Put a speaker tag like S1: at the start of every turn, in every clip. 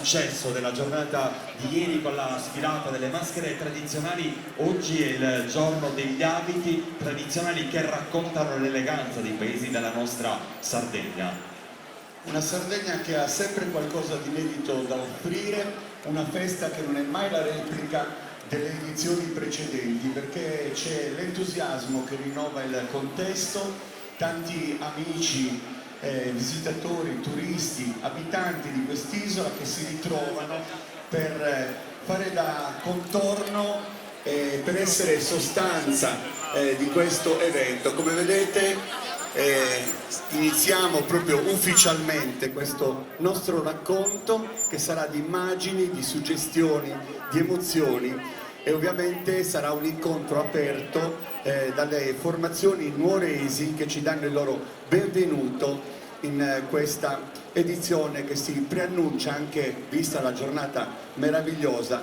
S1: successo della giornata di ieri con la sfilata delle maschere tradizionali, oggi è il giorno degli abiti tradizionali che raccontano l'eleganza dei paesi della nostra Sardegna.
S2: Una Sardegna che ha sempre qualcosa di inedito da offrire, una festa che non è mai la replica delle edizioni precedenti, perché c'è l'entusiasmo che rinnova il contesto, tanti amici, visitatori, turisti, abitanti di quest'isola che si ritrovano per fare da contorno, per essere sostanza di questo evento. Come vedete iniziamo proprio ufficialmente questo nostro racconto che sarà di immagini, di suggestioni, di emozioni e ovviamente sarà un incontro aperto dalle formazioni nuoresi che ci danno il loro benvenuto in questa edizione che si preannuncia, anche vista la giornata meravigliosa,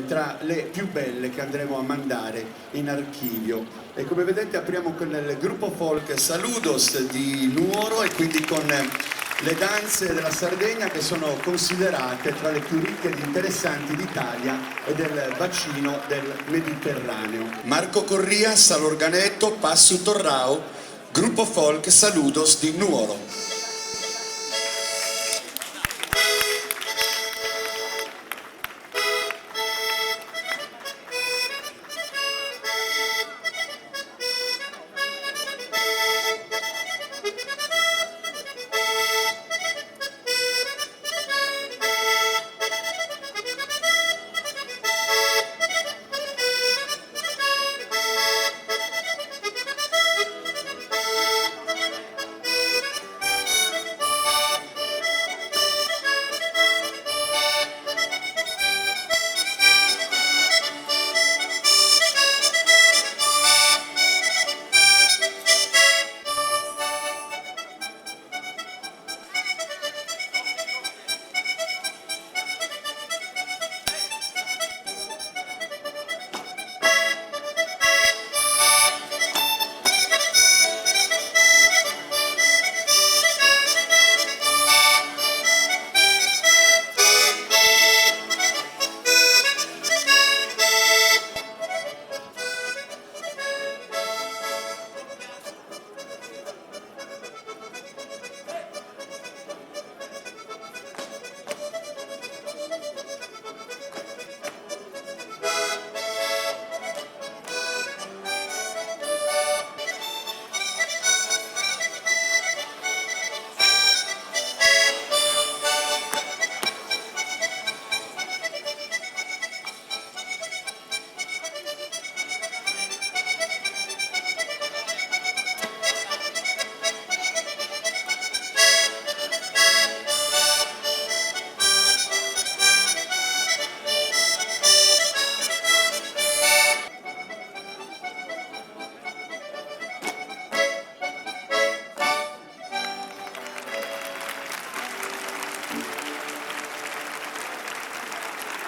S2: tra le più belle che andremo a mandare in archivio. E come vedete apriamo con il gruppo folk Saludos di Nuoro e quindi con le danze della Sardegna che sono considerate tra le più ricche ed interessanti d'Italia e del bacino del Mediterraneo. Marco Corrias all'organetto, Passu Torrao, gruppo folk Saludos di Nuoro.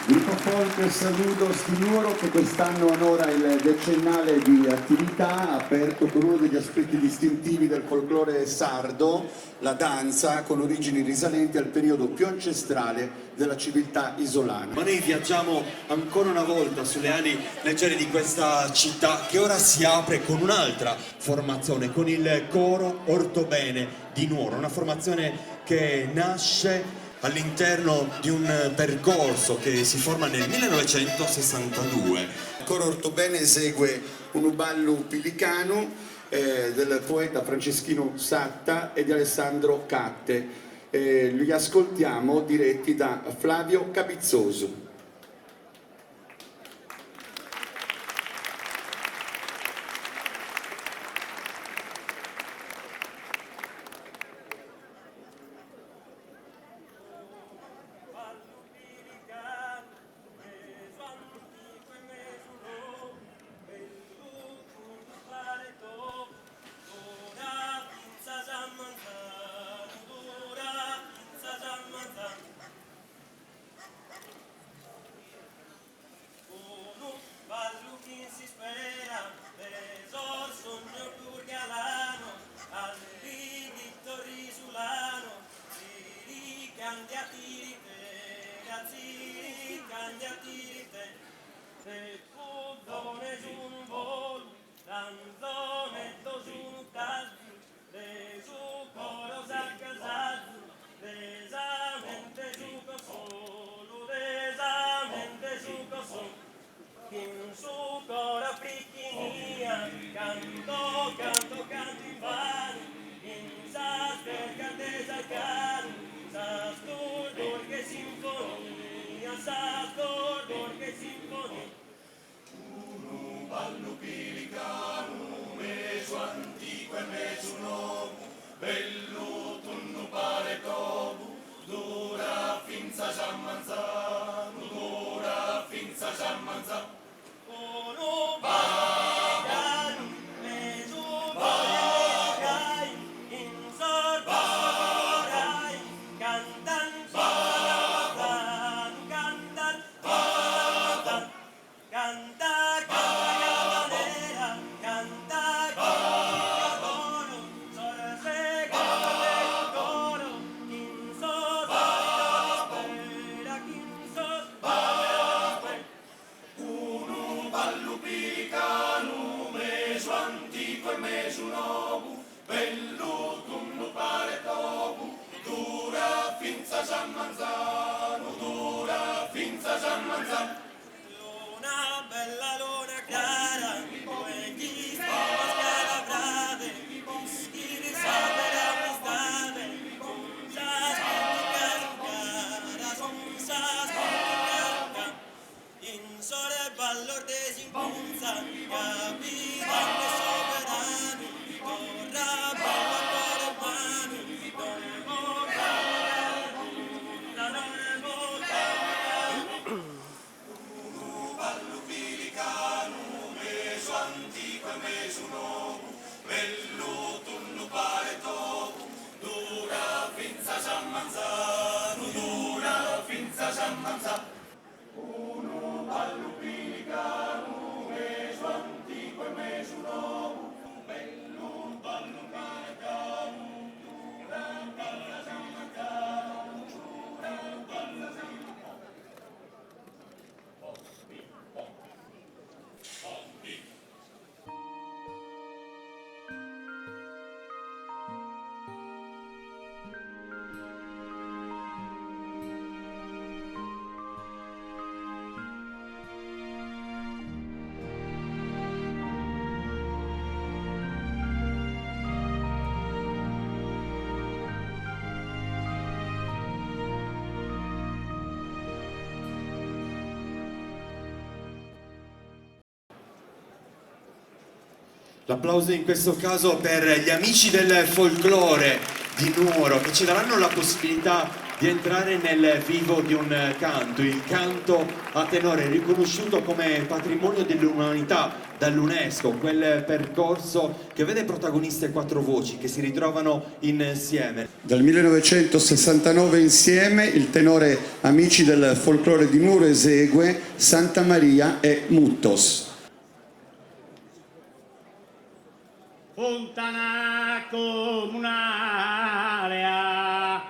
S2: Gruppo folk Saludos di Nuoro che quest'anno onora il decennale di attività, ha aperto con uno degli aspetti distintivi del folklore sardo, la danza, con origini risalenti al periodo più ancestrale della civiltà isolana.
S1: Ma noi viaggiamo ancora una volta sulle ali leggere di questa città che ora si apre con un'altra formazione, con il coro Ortobene di Nuoro, una formazione che nasce all'interno di un percorso che si forma nel 1962.
S2: Il coro Ortobene esegue un uballo pilicano del poeta Franceschino Satta e di Alessandro Catte. Li ascoltiamo diretti da Flavio Cabizzoso.
S3: mangiatite, se fuzzone su un volo, danzonetto su un cazzo, le su coro s'accasazzo, desamente su cosolo, desamente su cosolo. In su cora fricchinia, canto, canto, canto in vano, in sa spercate sarcano, sa stordor che sinfonia, sa stordor che sinfonia.
S4: Uno ballo pilicano, meso antico e meso nuovo, bello tonno pare tobo, dura finza Giammanzano, dura finza Giammanzano.
S3: Uno ballo meso ballo in sorborai, cantan cantan cantan cantan cantar caganera, cantar cagano, sorse cagano coro, in sorborai spera, in sorborai spera.
S4: Uno ballo pilicano, meso antico e meso nuovo, bello tonno pare tobo, dura finza Giammanzano, dura finza Giammanzano.
S3: Luna, bella luna chiara, come chi sta scalabrate, chi di sapere ammistate, senza spintica, senza spintica, in sole ballor desimpunza, capitano e sovrano, torra balla cuore umano, non vorrà la non
S4: Ballo pilicano, meso antico e meso nuovo, bello tonno pare tobo, dura finza Giammanzano, dura finza Giammanzano. Uno ballo pilicano, meso antico e meso nuovo, bello ballo pilicano, dura finza Giammanzano, dura finza Giammanzano.
S1: L'applauso in questo caso per gli amici del folklore di Nuoro che ci daranno la possibilità di entrare nel vivo di un canto, il canto a tenore riconosciuto come patrimonio dell'umanità dall'UNESCO, quel percorso che vede protagoniste 4 voci che si ritrovano insieme.
S2: Dal 1969 insieme il tenore Amici del folklore di Nuoro esegue Santa Maria e Muttos.
S5: Fontana comunale a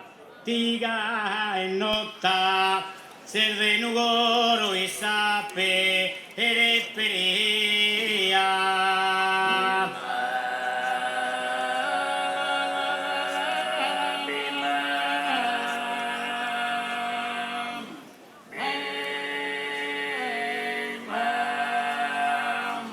S5: tiga e notta, serve nugoro e sape e perea.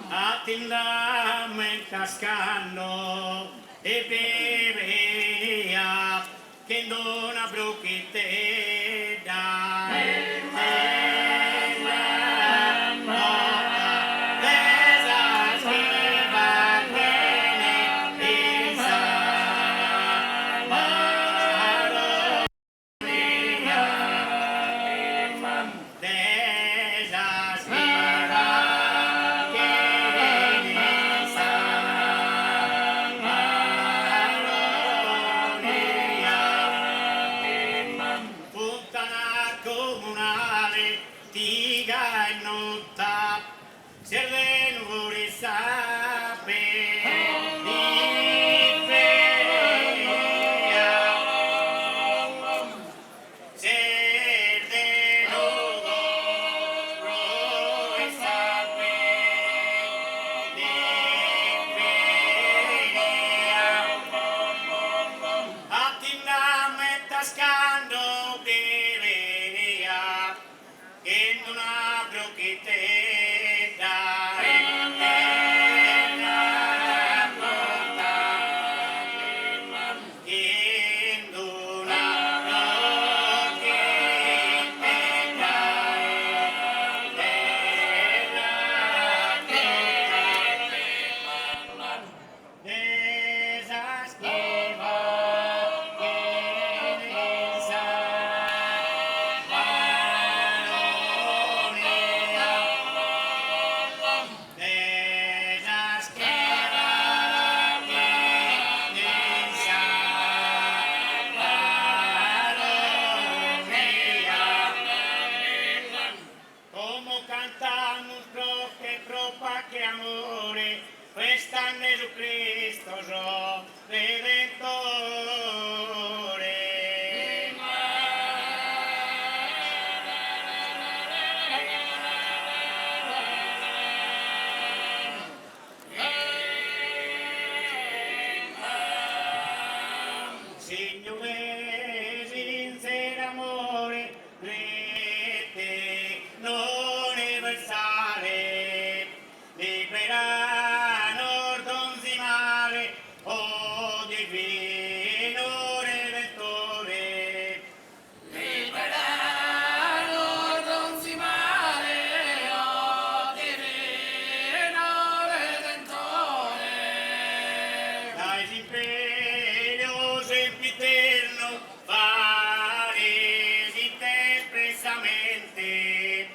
S5: Attendame cascando e berea che non avrò che te dai. Comunale, tiga e notta, serve nuvole sape, di feria, serve nuvole San Jesucristo, yo Redentore. Signore, sincero amore, rete non universale, libera nordonzi mare, o divino Redentore. Libera nordonzi mare, o divino Redentore. Dai imperio sempiterno, fare di te espressamente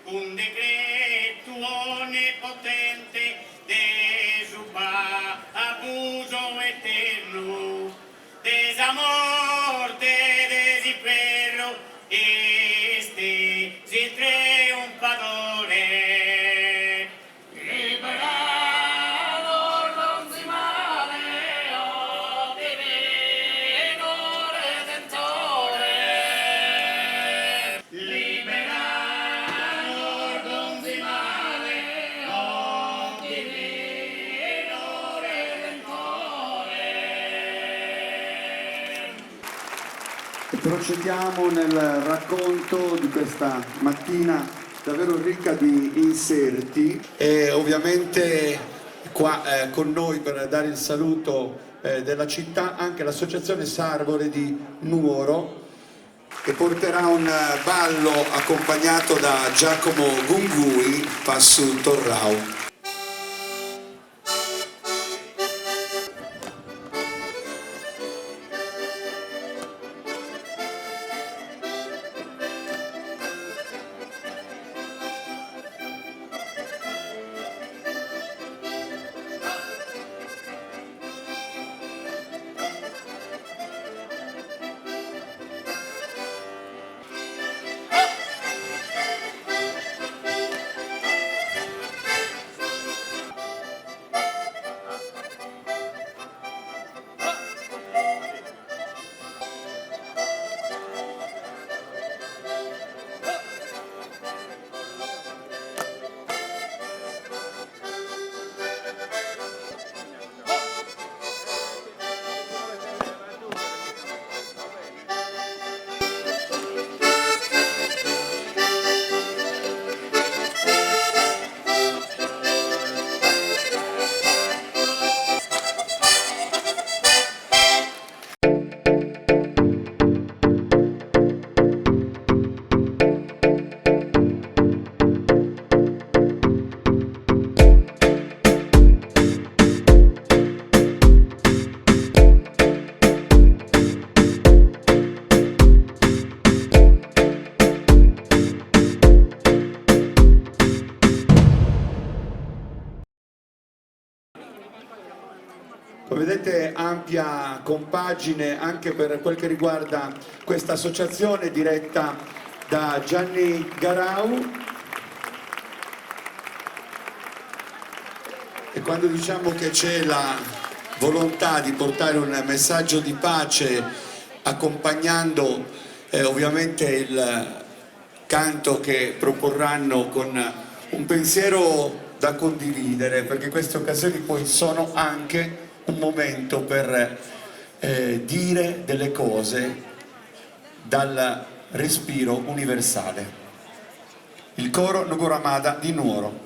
S5: un decreto onnipotente de suba abuso eterno, desamorte, desimpero, este si tre un padone. Liberano non si male, oh divino Redentore. Liberano non si male, oh divino Redentore.
S2: E procediamo nel racconto di questa mattina davvero ricca di inserti e ovviamente qua con noi per dare il saluto della città anche l'associazione Sarvole di Nuoro, che porterà un ballo accompagnato da Giacomo Gungui, Passu Torrau. Come vedete ampia compagine anche per quel che riguarda questa associazione diretta da Gianni Garau, e quando diciamo che c'è la volontà di portare un messaggio di pace accompagnando ovviamente il canto che proporranno con un pensiero da condividere, perché queste occasioni poi sono anche un momento per dire delle cose dal respiro universale. Il coro Nogoramada di Nuoro.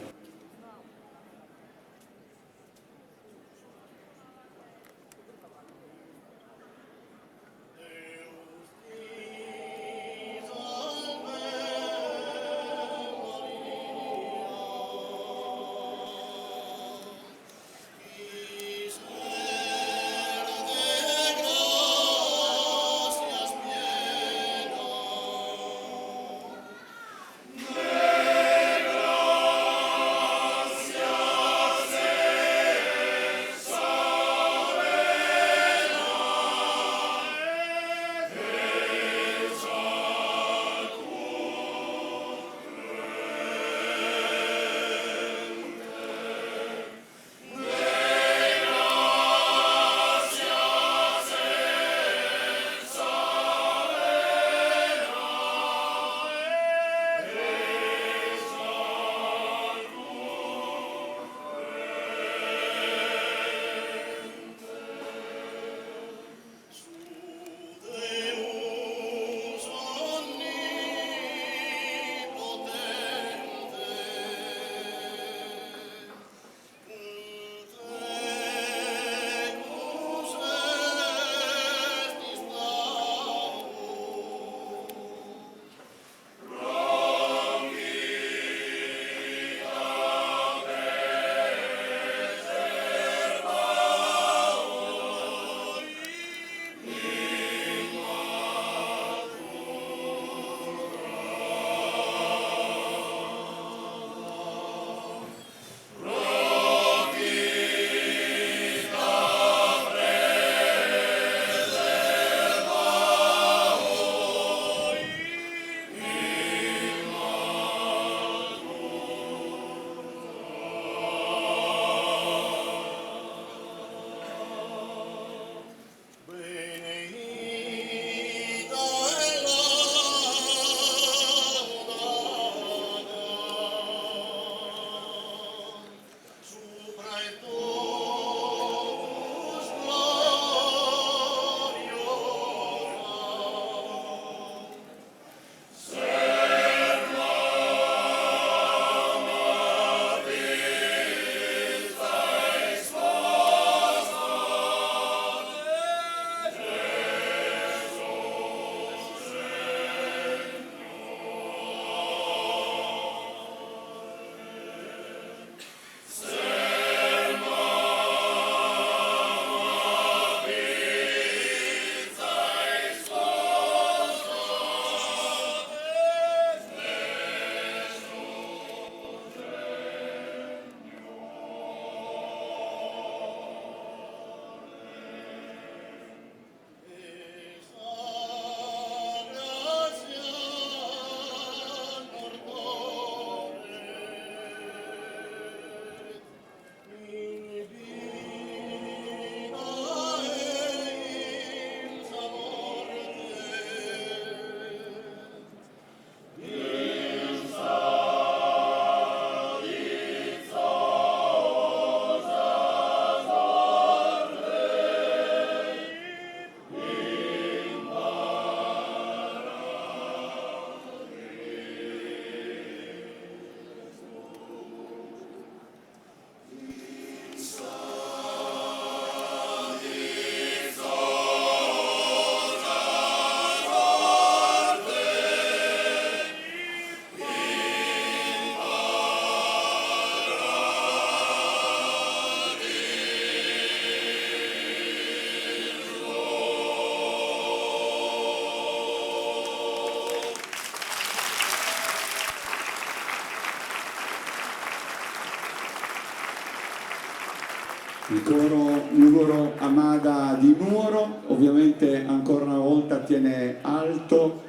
S2: Il coro Nuoro Amada di Nuoro ovviamente ancora una volta tiene alto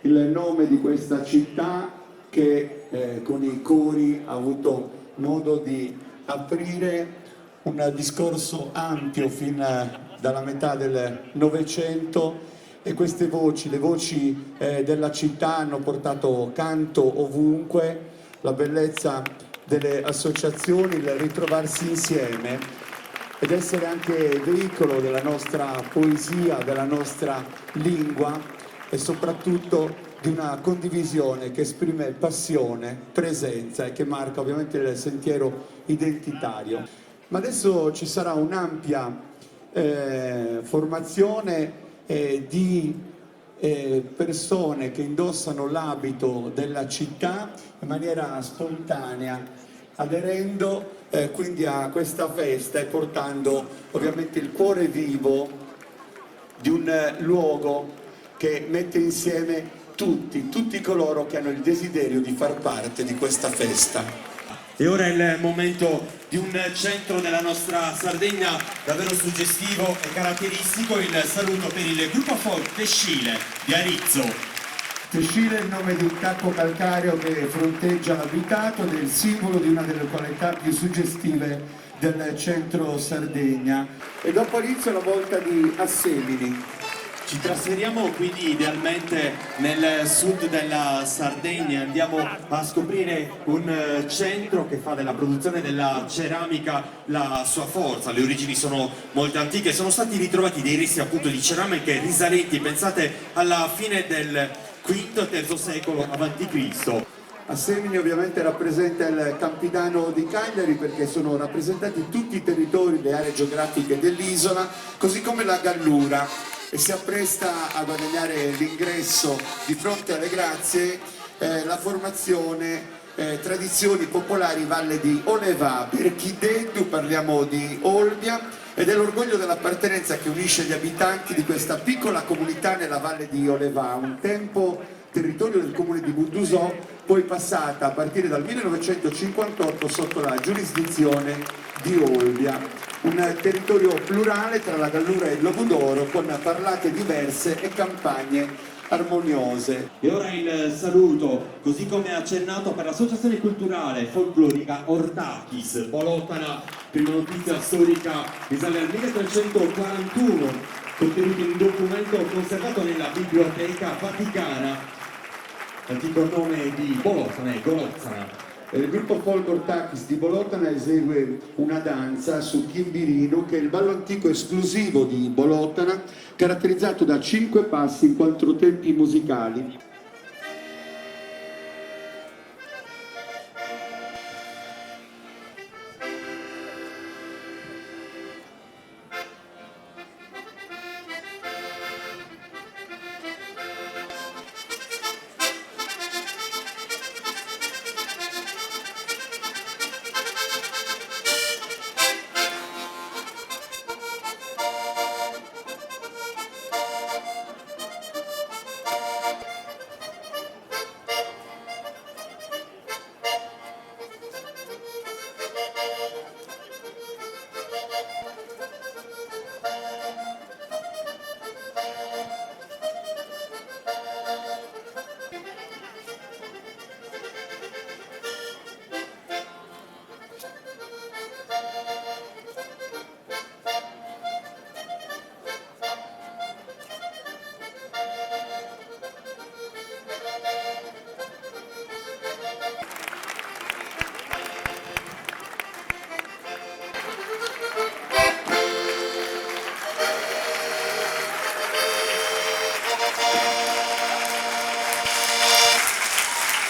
S2: il nome di questa città che con i cori ha avuto modo di aprire un discorso ampio fin dalla metà del Novecento, e queste voci, le voci della città, hanno portato canto ovunque, la bellezza delle associazioni, il ritrovarsi insieme ed essere anche veicolo della nostra poesia, della nostra lingua e soprattutto di una condivisione che esprime passione, presenza e che marca ovviamente il sentiero identitario. Ma adesso ci sarà un'ampia formazione di persone che indossano l'abito della città in maniera spontanea, aderendo quindi a questa festa e portando ovviamente il cuore vivo di un luogo che mette insieme tutti coloro che hanno il desiderio di far parte di questa festa.
S1: E ora è il momento di un centro della nostra Sardegna davvero suggestivo e caratteristico, il saluto per il gruppo folk Tescile di Arizzo.
S2: Tescile è il nome di un tacco calcareo che fronteggia l'abitato ed è il simbolo di una delle località più suggestive del centro Sardegna. E dopo Arizzo è la volta di Assemini.
S1: Ci trasferiamo quindi idealmente nel sud della Sardegna, andiamo a scoprire un centro che fa della produzione della ceramica la sua forza. Le origini sono molto antiche, sono stati ritrovati dei resti appunto di ceramiche risalenti, pensate, alla fine del V e III secolo a.C.
S2: Assemini ovviamente rappresenta il Campidano di Cagliari perché sono rappresentati tutti i territori, le aree geografiche dell'isola, così come la Gallura, e si appresta a guadagnare l'ingresso di fronte alle grazie la formazione Tradizioni Popolari Valle di Olevà. Per chi detto parliamo di Olbia ed è l'orgoglio dell'appartenenza che unisce gli abitanti di questa piccola comunità nella Valle di Olevà, un tempo territorio del comune di Buddusò, poi passata a partire dal 1958 sotto la giurisdizione di Olbia. Un territorio plurale tra la Gallura e il Logudoro, con parlate diverse e campagne armoniose.
S1: E ora il saluto, così come accennato, per l'associazione culturale folclorica Ortakis Bolotana. Prima notizia storica risale al 1341, contenuto in un documento conservato nella Biblioteca Vaticana. L'antico nome di Bolotana è Golozzana.
S2: Il gruppo folk Ortakis di Bolotana esegue una danza su chimbirino che è il ballo antico esclusivo di Bolotana, caratterizzato da 5 passi in 4 tempi musicali.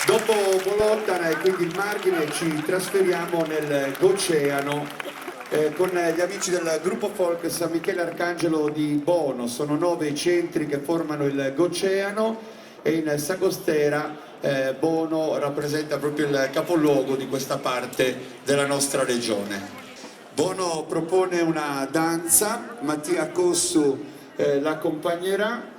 S2: Dopo Bolotana e quindi il margine ci trasferiamo nell'Oceano con gli amici del gruppo folk San Michele Arcangelo di Bono. Sono 9 i centri che formano il Goceano e in Sagostera Bono rappresenta proprio il capoluogo di questa parte della nostra regione. Bono propone una danza, Mattia Cossu l'accompagnerà.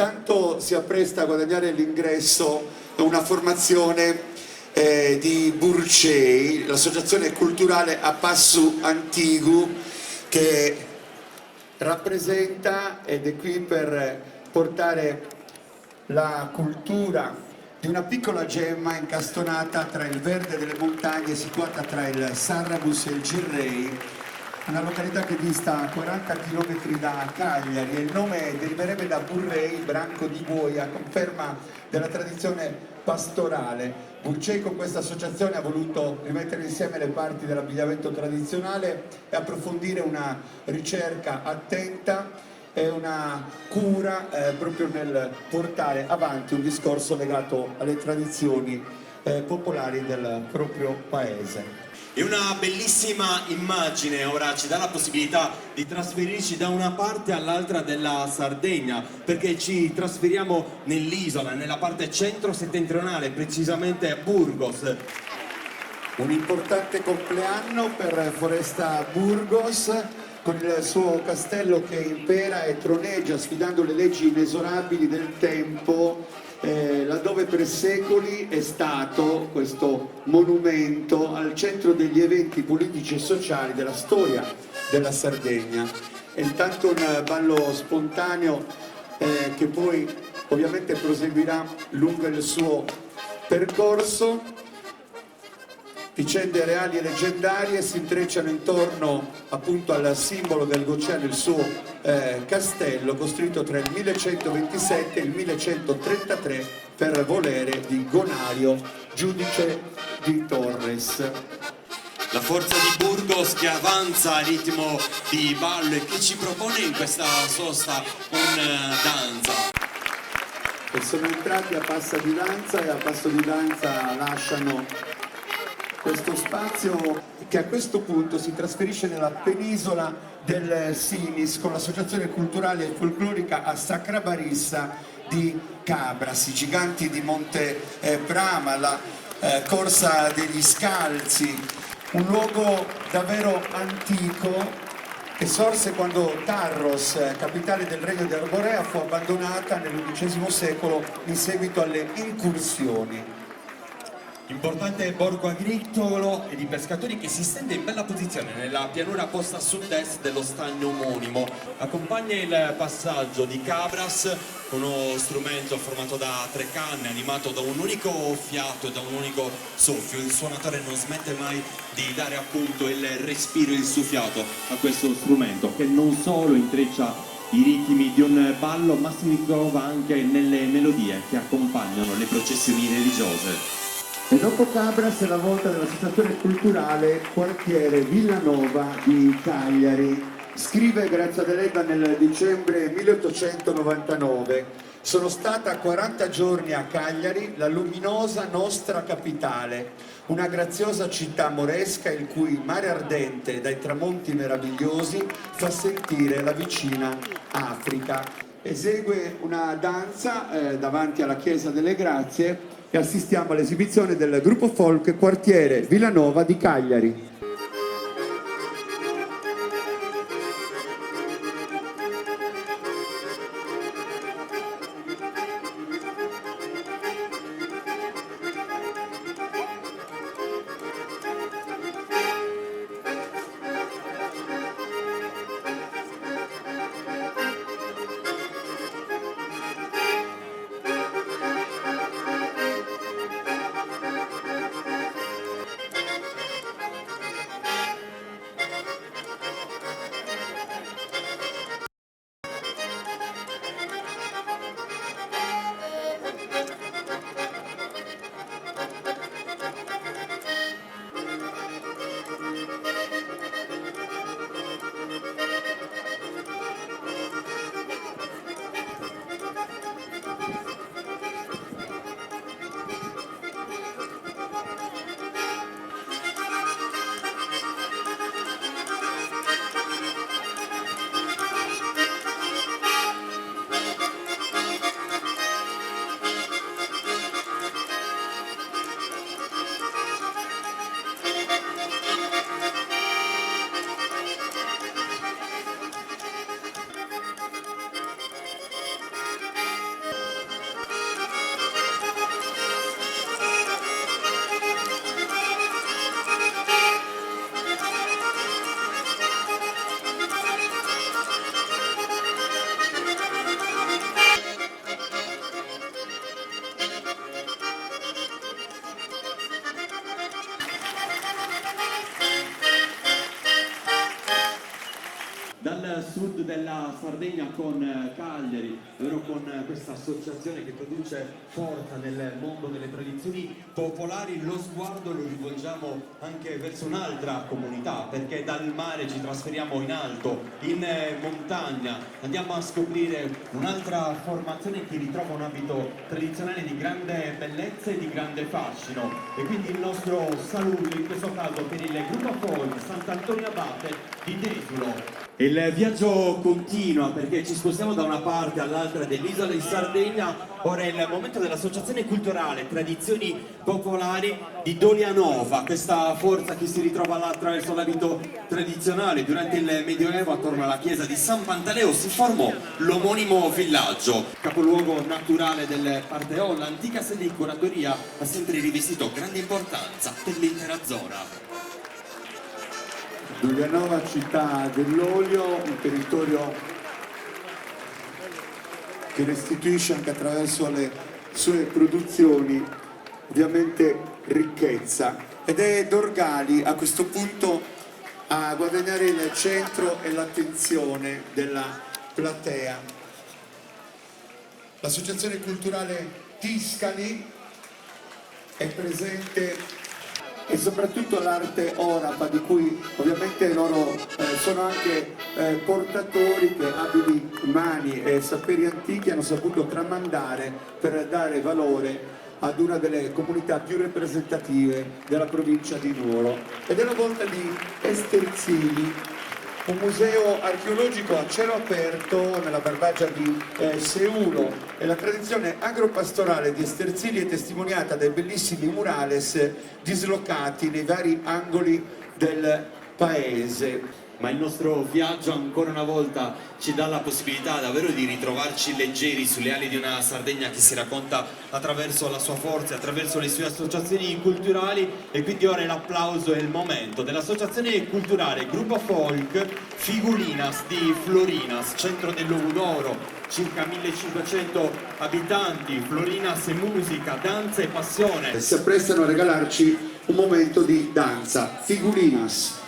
S2: intanto si appresta a guadagnare l'ingresso una formazione di Burcei, l'associazione culturale a Passu Antigu, che rappresenta ed è qui per portare la cultura di una piccola gemma incastonata tra il verde delle montagne, situata tra il Sarrabus e il Girrei, una località che dista a 40 km da Cagliari, e il nome deriverebbe da Burrei, branco di buoi, a conferma della tradizione pastorale. Burcei con questa associazione ha voluto rimettere insieme le parti dell'abbigliamento tradizionale e approfondire una ricerca attenta e una cura proprio nel portare avanti un discorso legato alle tradizioni popolari del proprio paese.
S1: E una bellissima immagine ora ci dà la possibilità di trasferirci da una parte all'altra della Sardegna, perché ci trasferiamo nell'isola, nella parte centro-settentrionale, precisamente a Burgos.
S2: Un importante compleanno per Foresta Burgos, con il suo castello che impera e troneggia sfidando le leggi inesorabili del tempo, laddove per secoli è stato questo monumento al centro degli eventi politici e sociali della storia della Sardegna. E intanto un ballo spontaneo che poi ovviamente proseguirà lungo il suo percorso. Vicende reali e leggendarie si intrecciano intorno appunto al simbolo del Gocciano, il suo castello, costruito tra il 1127 e il 1133 per volere di Gonario, giudice di Torres.
S1: La forza di Burgos che avanza a ritmo di ballo e che ci propone in questa sosta un danza.
S2: E sono entrati a passo di danza e a passo di danza lasciano questo spazio che a questo punto si trasferisce nella penisola del Sinis con l'associazione culturale e folclorica a Sacrabarissa di Cabras, i giganti di Monte Brama, la corsa degli scalzi, un luogo davvero antico che sorse quando Tarros, capitale del regno di Arborea, fu abbandonata nell'XI secolo in seguito alle incursioni.
S1: Importante borgo agricolo e di pescatori che si stende in bella posizione nella pianura posta a sud-est dello stagno omonimo. Accompagna il passaggio di Cabras, uno strumento formato da 3 canne, animato da un unico fiato e da un unico soffio. Il suonatore non smette mai di dare appunto il respiro, il suo fiato a questo strumento, che non solo intreccia i ritmi di un ballo, ma si ritrova anche nelle melodie che accompagnano le processioni religiose.
S2: E dopo Cabras è la volta dell'associazione culturale Quartiere Villanova di Cagliari. Scrive Grazia Deledda nel dicembre 1899: sono stata 40 giorni a Cagliari, la luminosa nostra capitale, una graziosa città moresca il cui mare ardente dai tramonti meravigliosi fa sentire la vicina Africa. Esegue una danza davanti alla Chiesa delle Grazie e assistiamo all'esibizione del gruppo folk Quartiere Villanova di Cagliari.
S1: dal sud della Sardegna con Cagliari, ovvero con questa associazione che produce forza nel mondo delle tradizioni popolari. Lo sguardo lo rivolgiamo anche verso un'altra comunità, perché dal mare ci trasferiamo in alto, in montagna, andiamo a scoprire un'altra formazione che ritrova un abito tradizionale di grande bellezza e di grande fascino, e quindi il nostro saluto in questo caso per il gruppo folk Sant'Antonio Abate di Desulo. Il viaggio continua perché ci spostiamo da una parte all'altra dell'isola di Sardegna. Ora è il momento dell'associazione culturale Tradizioni Popolari di Dolianova, questa forza che si ritrova là attraverso l'abito tradizionale. Durante il Medioevo attorno alla chiesa di San Pantaleo si formò l'omonimo villaggio, capoluogo naturale del Parteon. L'antica sede di curatoria ha sempre rivestito grande importanza per l'intera zona.
S2: Dolianova, città dell'olio, un territorio che restituisce anche attraverso le sue produzioni ovviamente ricchezza, ed è Dorgali a questo punto a guadagnare il centro e l'attenzione della platea. L'associazione culturale Tiscali è presente, e soprattutto l'arte orapa, di cui ovviamente loro sono anche portatori, che abili umani e saperi antichi hanno saputo tramandare per dare valore ad una delle comunità più rappresentative della provincia di Nuoro. Ed è la volta di Esterzini, un museo archeologico a cielo aperto nella Barbagia di Seulo, e la tradizione agropastorale di Esterzini è testimoniata dai bellissimi murales dislocati nei vari angoli del paese.
S1: Ma il nostro viaggio ancora una volta ci dà la possibilità davvero di ritrovarci leggeri sulle ali di una Sardegna che si racconta attraverso la sua forza, attraverso le sue associazioni culturali. E quindi ora l'applauso è il momento dell'associazione culturale Gruppo Folk Figulinas di Florinas, centro dell'Oudoro, circa 1500 abitanti. Florinas è musica, danza e passione.
S2: Si apprestano a regalarci un momento di danza. Figulinas.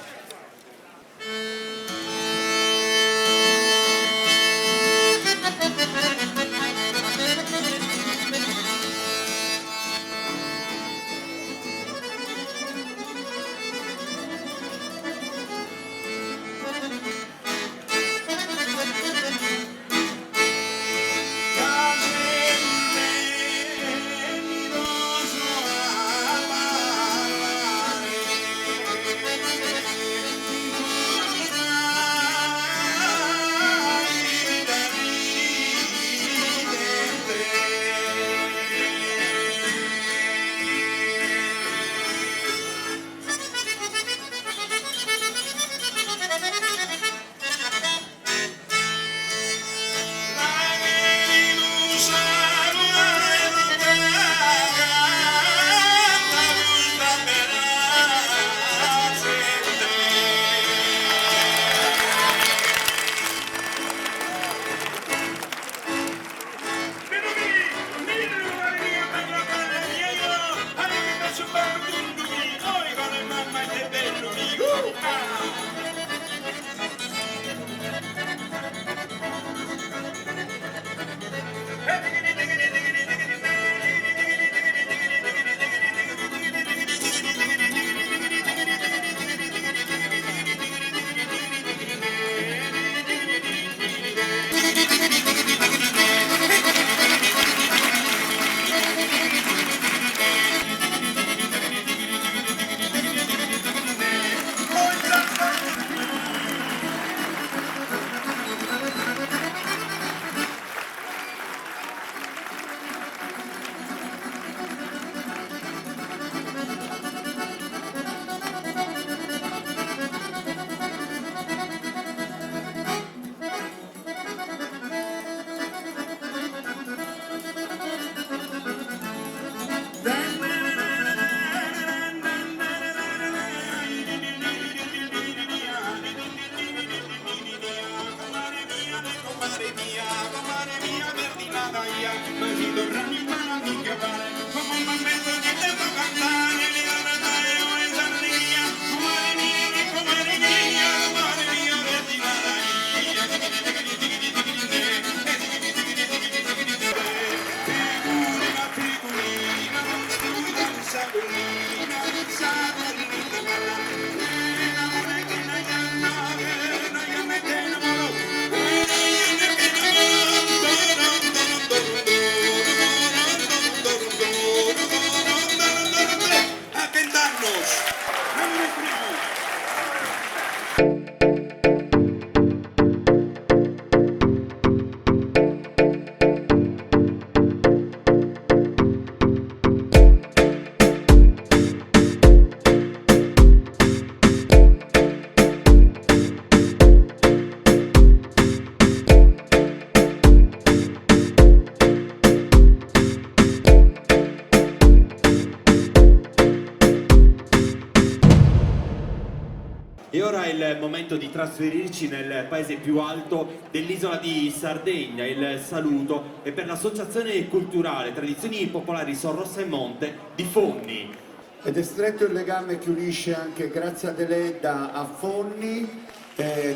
S1: E ora è il momento di trasferirci nel paese più alto dell'isola di Sardegna. Il saluto è per l'Associazione Culturale Tradizioni Popolari Son Rossa e Monte di Fonni.
S2: Ed è stretto il legame che unisce anche Grazia Deledda a Fonni,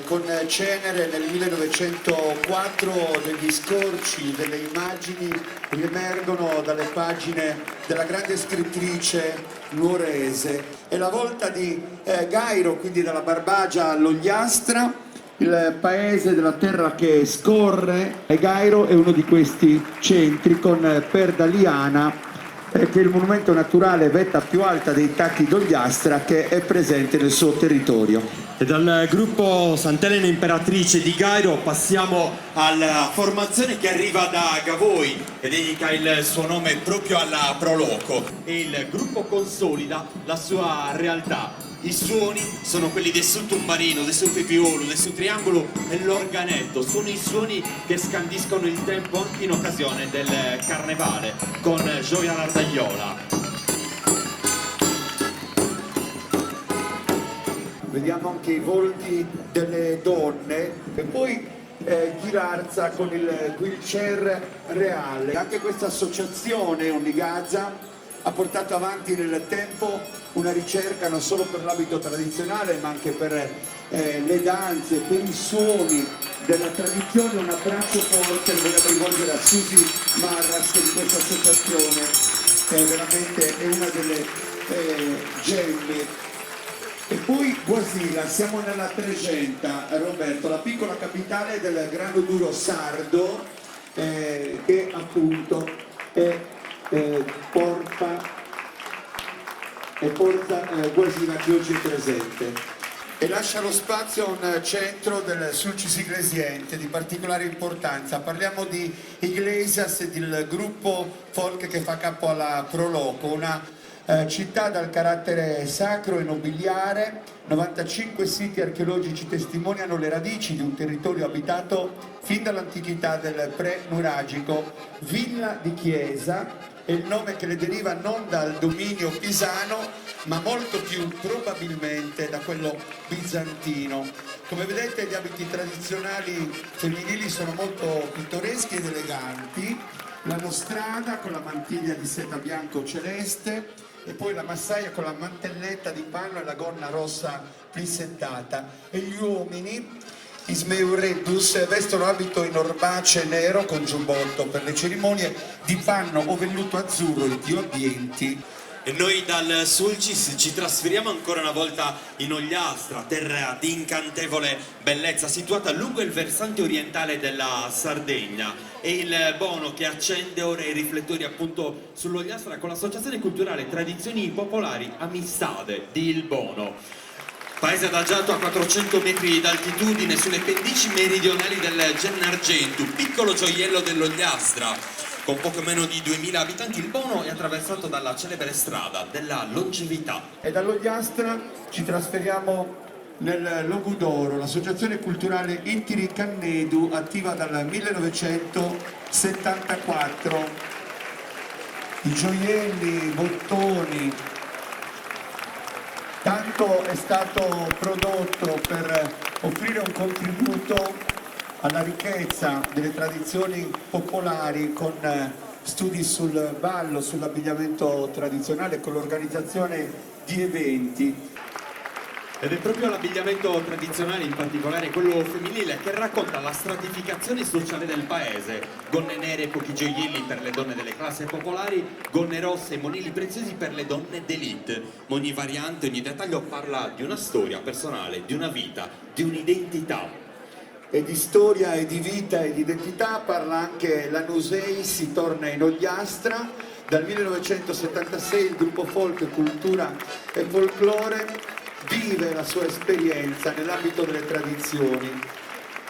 S2: con Cenere nel 1904 degli scorci, delle immagini riemergono dalle pagine della grande scrittrice nuorese. È la volta di Gairo, quindi dalla Barbagia all'Ogliastra, il paese della terra che scorre, e Gairo è uno di questi centri con Perdaliana, che è il monumento naturale vetta più alta dei Tacchi d'Ogliastra, che è presente nel suo territorio.
S1: E dal gruppo Sant'Elena Imperatrice di Gairo passiamo alla formazione che arriva da Gavoi e dedica il suo nome proprio alla Proloco. E il gruppo consolida la sua realtà. I suoni sono quelli del suo tumbarino, del suo pepiolo, del suo triangolo e l'organetto. Sono i suoni che scandiscono il tempo anche in occasione del carnevale con Gioia Lardagliola.
S2: Vediamo anche i volti delle donne e poi Ghirarza con il wheelchair reale. Anche questa associazione Onnigaza ha portato avanti nel tempo una ricerca non solo per l'abito tradizionale ma anche per le danze, per i suoni della tradizione. Un abbraccio forte lo vogliamo rivolgere a Susi Marras di questa associazione, che veramente è una delle gemme. E poi Guasila, siamo nella Trecenta, Roberto, la piccola capitale del grano duro sardo, che appunto porta Guasila che oggi è presente. E lascia lo spazio a un centro del Sulcis Iglesiente di particolare importanza. Parliamo di Iglesias e del gruppo folk che fa capo alla Proloco, una città dal carattere sacro e nobiliare. 95 siti archeologici testimoniano le radici di un territorio abitato fin dall'antichità del pre-nuragico. Villa di Chiesa è il nome che le deriva non dal dominio pisano, ma molto più probabilmente da quello bizantino. Come vedete, gli abiti tradizionali femminili sono molto pittoreschi ed eleganti. La nostrada con la mantiglia di seta bianco-celeste e poi la massaia con la mantelletta di panno e la gonna rossa plissettata. E gli uomini, Ismeureddus, vestono abito in orbace nero con giubbotto per le cerimonie, di panno o velluto azzurro, i più abbienti.
S1: E noi dal Sulcis ci trasferiamo ancora una volta in Ogliastra, terra di incantevole bellezza, situata lungo il versante orientale della Sardegna. E il Bono che accende ora i riflettori appunto sull'Ogliastra con l'Associazione Culturale Tradizioni Popolari Amissade di Il Bono. Paese adagiato a 400 metri d'altitudine sulle pendici meridionali del Gennargentu, piccolo gioiello dell'Ogliastra. Con poco meno di 2000 abitanti, il Bono è attraversato dalla celebre strada della longevità.
S2: E dall'Ogliastra ci trasferiamo nel Logudoro, l'associazione culturale Intiri Cannedu, attiva dal 1974. I gioielli, i bottoni, tanto è stato prodotto per offrire un contributo alla ricchezza delle tradizioni popolari, con studi sul ballo, sull'abbigliamento tradizionale, con l'organizzazione di eventi.
S1: Ed è proprio l'abbigliamento tradizionale, in particolare quello femminile, che racconta la stratificazione sociale del paese. Gonne nere e pochi gioielli per le donne delle classi popolari, gonne rosse e monili preziosi per le donne d'élite. Ogni variante, ogni dettaglio parla di una storia personale, di una vita, di un'identità.
S2: E di storia e di vita e di identità parla anche la Nusei, si torna in Ogliastra. Dal 1976 il gruppo folk, cultura e folklore vive la sua esperienza nell'ambito delle tradizioni.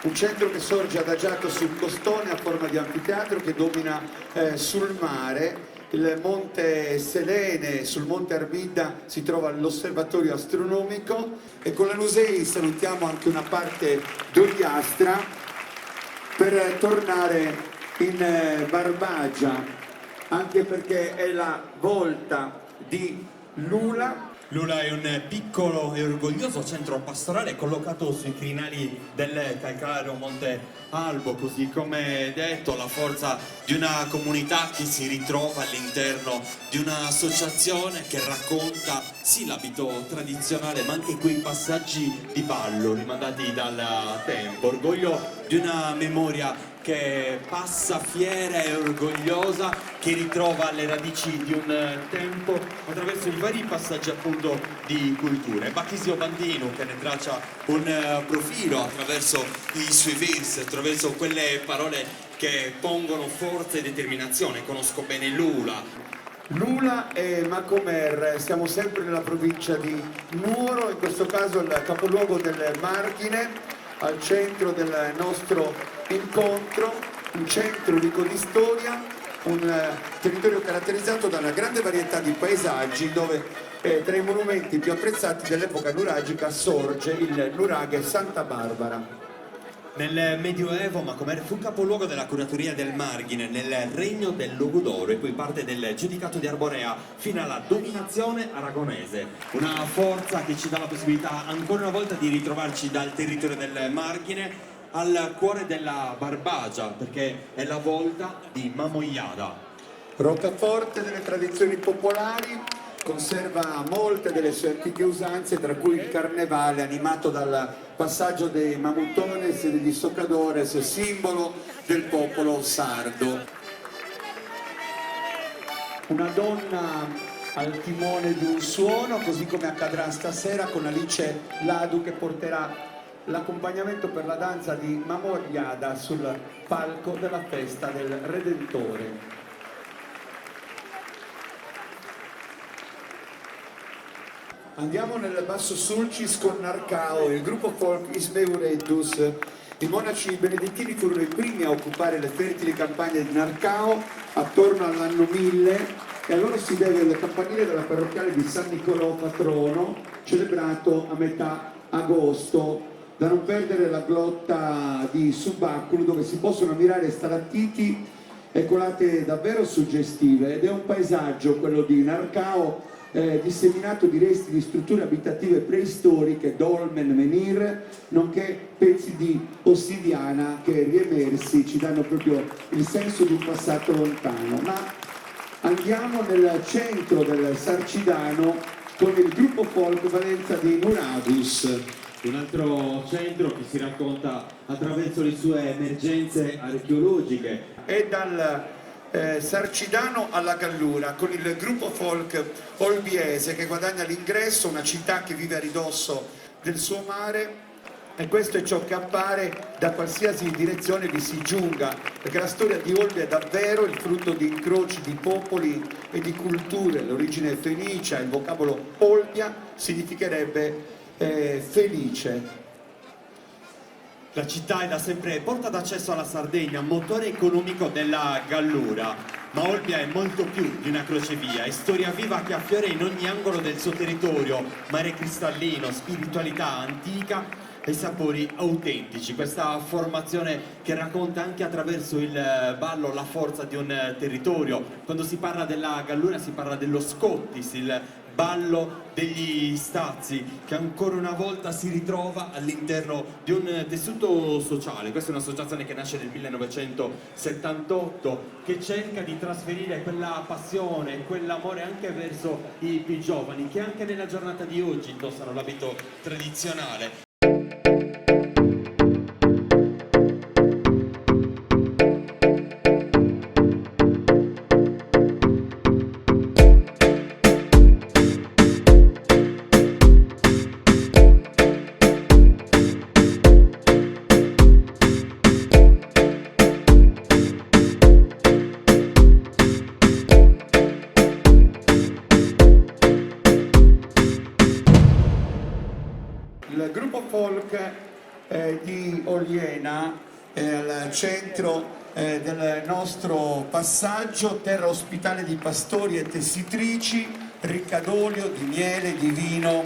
S2: Un centro che sorge adagiato sul costone a forma di anfiteatro che domina sul mare. Il monte Selene, sul monte Arbidda si trova l'osservatorio astronomico, e con la Nusei salutiamo anche una parte d'Ogliastra per tornare in Barbagia, anche perché è la volta di Lula.
S1: Lula è un piccolo e orgoglioso centro pastorale collocato sui crinali del calcareo Monte Albo, così come detto la forza di una comunità che si ritrova all'interno di un'associazione che racconta sì l'abito tradizionale ma anche quei passaggi di ballo rimandati dal tempo, orgoglio di una memoria che passa fiera e orgogliosa, che ritrova le radici di un tempo attraverso i vari passaggi appunto di culture. Bacchisio Bandino che ne traccia un profilo attraverso i suoi versi, attraverso quelle parole che pongono forza e determinazione. Conosco bene Lula.
S2: Lula e Macomer, siamo sempre nella provincia di Nuoro, in questo caso il capoluogo del Marghine, al centro del nostro incontro, un centro ricco di storia, un territorio caratterizzato da una grande varietà di paesaggi dove tra i monumenti più apprezzati dell'epoca nuragica sorge il nuraghe Santa Barbara.
S1: Nel Medioevo Macomer fu capoluogo della curatoria del Marghine nel regno del Logudoro e poi parte del giudicato di Arborea fino alla dominazione aragonese. Una forza che ci dà la possibilità ancora una volta di ritrovarci dal territorio del Marghine al cuore della Barbagia, perché è la volta di Mamoiada.
S2: Roccaforte delle tradizioni popolari, conserva molte delle sue antiche usanze, tra cui il carnevale animato dal passaggio dei mamutones e degli soccadores, simbolo del popolo sardo. Una donna al timone di un suono, così come accadrà stasera con Alice Ladu che porterà l'accompagnamento per la danza di Mamoiada sul palco della festa del Redentore. Andiamo nel Basso Sulcis con Narcao, il gruppo folk Ismeureddus. I monaci benedettini furono i primi a occupare le fertili campagne di Narcao attorno all'anno 1000 e a loro si deve il campanile della parrocchiale di San Nicolò patrono, celebrato a metà agosto. Da non perdere la grotta di Subaculu, dove si possono ammirare stalattiti e colate davvero suggestive, ed è un paesaggio, quello di Narcao, disseminato di resti di strutture abitative preistoriche, dolmen, menhir, nonché pezzi di ossidiana che riemersi ci danno proprio il senso di un passato lontano. Ma andiamo nel centro del Sarcidano con il gruppo folk Valenza di Nuragus.
S1: Un altro centro che si racconta attraverso le sue emergenze archeologiche.
S2: E dal Sarcidano alla Gallura con il gruppo folk olbiese che guadagna l'ingresso, una città che vive a ridosso del suo mare, e questo è ciò che appare da qualsiasi direzione vi si giunga, perché la storia di Olbia è davvero il frutto di incroci di popoli e di culture. L'origine fenicia, il vocabolo Olbia significherebbe felice.
S1: La città è da sempre porta d'accesso alla Sardegna, motore economico della Gallura, ma Olbia è molto più di una crocevia, è storia viva che affiora in ogni angolo del suo territorio, mare cristallino, spiritualità antica e sapori autentici. Questa formazione che racconta anche attraverso il ballo la forza di un territorio. Quando si parla della Gallura si parla dello Scottis, il ballo degli Stazi, che ancora una volta si ritrova all'interno di un tessuto sociale. Questa è un'associazione che nasce nel 1978, che cerca di trasferire quella passione, quell'amore anche verso i più giovani, che anche nella giornata di oggi indossano l'abito tradizionale.
S2: Il gruppo folk di Oliena è al centro del nostro passaggio, terra ospitale di pastori e tessitrici, ricca d'olio, di miele, di vino.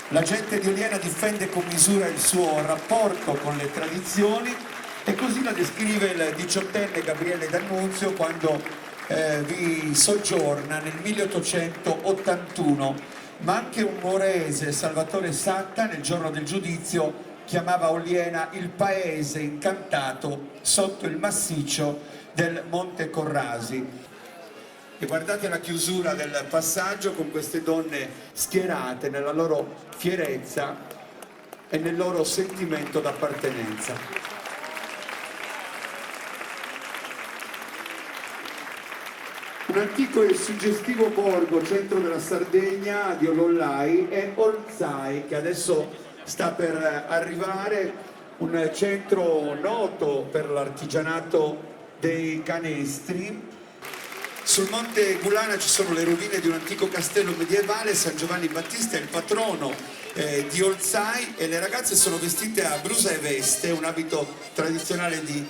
S2: La gente di Oliena difende con misura il suo rapporto con le tradizioni e così la descrive il 18enne Gabriele D'Annunzio quando vi soggiorna nel 1881 ma anche un morese, Salvatore Satta, nel giorno del giudizio chiamava Oliena il paese incantato sotto il massiccio del Monte Corrasi. E guardate la chiusura del passaggio con queste donne schierate nella loro fierezza e nel loro sentimento d'appartenenza. Un antico e suggestivo borgo, centro della Sardegna, di Olollai, è Olzai, che adesso sta per arrivare, un centro noto per l'artigianato dei canestri. Sul monte Gulana ci sono le rovine di un antico castello medievale. San Giovanni Battista è il patrono di Olzai e le ragazze sono vestite a brusa e veste, un abito tradizionale di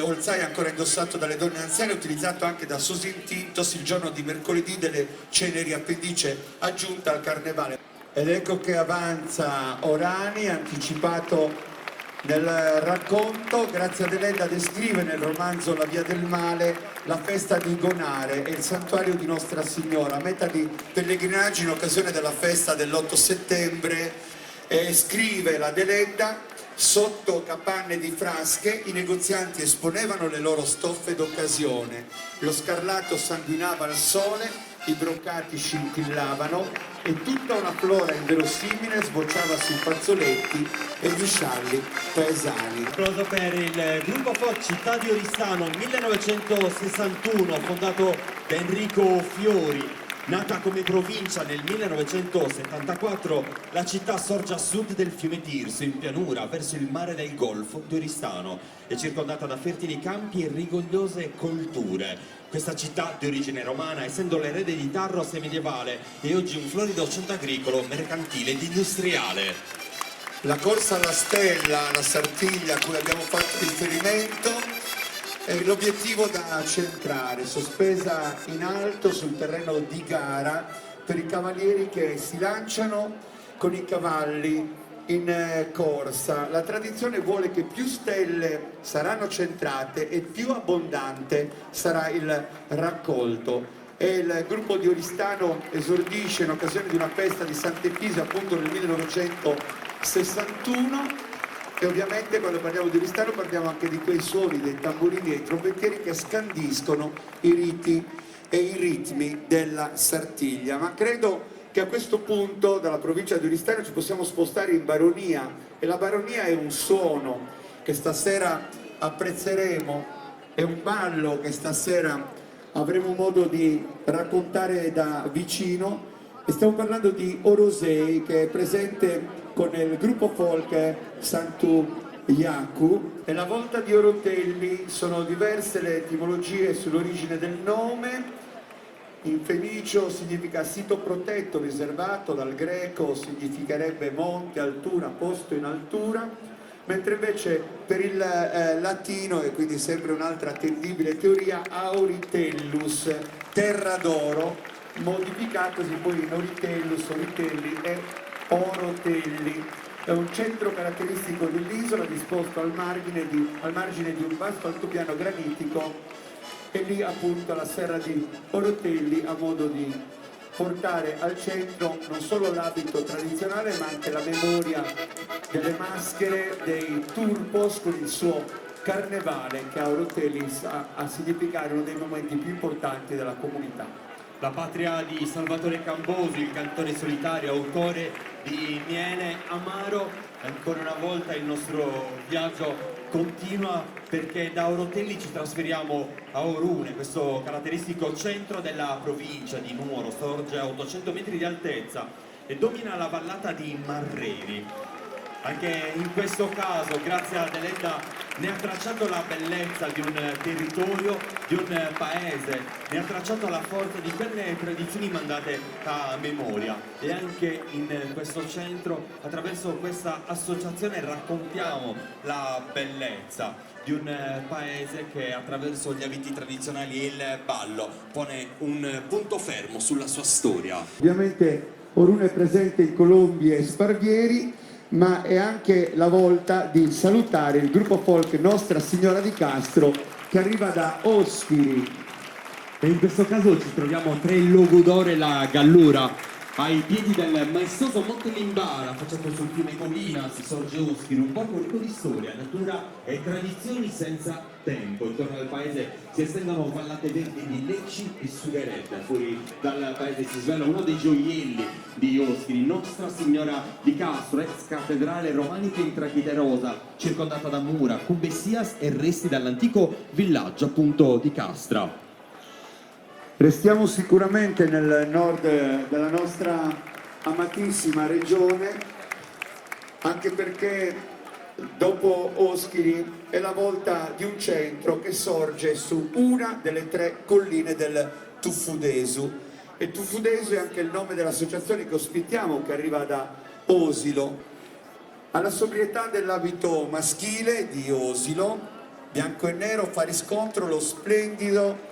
S2: Olzai ancora indossato dalle donne anziane, utilizzato anche da Sosin Tintos il giorno di mercoledì delle ceneri, appendice aggiunta al carnevale. Ed ecco che avanza Orani, anticipato nel racconto. Grazia Deledda descrive nel romanzo La via del male la festa di Gonare e il santuario di Nostra Signora, meta di pellegrinaggio in occasione della festa dell'8 settembre. Scrive la Deledda: sotto capanne di frasche i negozianti esponevano le loro stoffe d'occasione, lo scarlatto sanguinava al sole, i broccati scintillavano e tutta una flora inverosimile sbocciava sui fazzoletti e gli scialli paesani.
S1: Applauso per il gruppo folk Città di Oristano, 1961, fondato da Enrico Fiori. Nata come provincia nel 1974, la città sorge a sud del fiume Tirso, in pianura, verso il mare del Golfo di Oristano. È circondata da fertili campi e rigogliose colture. Questa città di origine romana, essendo l'erede di Tarros e medievale, è oggi un florido centro agricolo, mercantile ed industriale.
S2: La corsa alla stella, la Sartiglia a cui abbiamo fatto riferimento, è l'obiettivo da centrare, sospesa in alto sul terreno di gara per i cavalieri che si lanciano con i cavalli in corsa. La tradizione vuole che più stelle saranno centrate e più abbondante sarà il raccolto. E il gruppo di Oristano esordisce in occasione di una festa di Sant'Efisa appunto nel 1961. E ovviamente quando parliamo di Oristano parliamo anche di quei suoni dei tamburini e dei trombettieri che scandiscono i riti e i ritmi della Sartiglia. Ma credo che a questo punto dalla provincia di Oristano ci possiamo spostare in Baronia, e la Baronia è un suono che stasera apprezzeremo, è un ballo che stasera avremo modo di raccontare da vicino, e stiamo parlando di Orosei, che è presente con il gruppo folk Santu Iacu. E la volta di Orotelli, sono diverse le etimologie sull'origine del nome. In fenicio significa sito protetto, riservato, dal greco significherebbe monte, altura, posto in altura, mentre invece per il latino, e quindi sempre un'altra attendibile teoria, Auritellus, terra d'oro, modificatosi poi in Oritellus, Oritelli e Orotelli. È un centro caratteristico dell'isola disposto al margine di un vasto altopiano granitico, e lì appunto la serra di Orotelli ha modo di portare al centro non solo l'abito tradizionale ma anche la memoria delle maschere, dei turpos, con il suo carnevale che a Orotelli sta a significare uno dei momenti più importanti della comunità.
S1: La patria di Salvatore Cambosi, il cantore solitario, autore di Miele Amaro. Ancora una volta il nostro viaggio continua, perché da Orotelli ci trasferiamo a Orune, questo caratteristico centro della provincia di Nuoro. Sorge a 800 metri di altezza e domina la vallata di Marreri. Anche in questo caso, grazie a Deledda, ne ha tracciato la bellezza di un territorio, di un paese, ne ha tracciato la forza di quelle tradizioni mandate a memoria. E anche in questo centro, attraverso questa associazione, raccontiamo la bellezza di un paese che attraverso gli abiti tradizionali e il ballo pone un punto fermo sulla sua storia.
S2: Ovviamente Orune è presente in colombi e sparvieri, ma è anche la volta di salutare il gruppo folk Nostra Signora di Castro, che arriva da Ospiri.
S1: E in questo caso ci troviamo tra il Logudore e la Gallura, Ai piedi del maestoso Monte Limbara, affacciato sul fiume Colina, si sorge Oschiri, un borgo ricco di storia, natura e tradizioni senza tempo. Intorno al paese si estendono vallate verdi di Lecci e Sugheretta. Fuori dal paese si svela uno dei gioielli di Oschiri, Nostra Signora di Castro, ex cattedrale romanica intrachiterosa, circondata da mura, cubestias e resti dall'antico villaggio appunto di Castra.
S2: Restiamo sicuramente nel nord della nostra amatissima regione, anche perché dopo Oschiri è la volta di un centro che sorge su una delle 3 colline del Tuffudesu. E Tuffudesu è anche il nome dell'associazione che ospitiamo, che arriva da Osilo. Alla sobrietà dell'abito maschile di Osilo, bianco e nero, fa riscontro lo splendido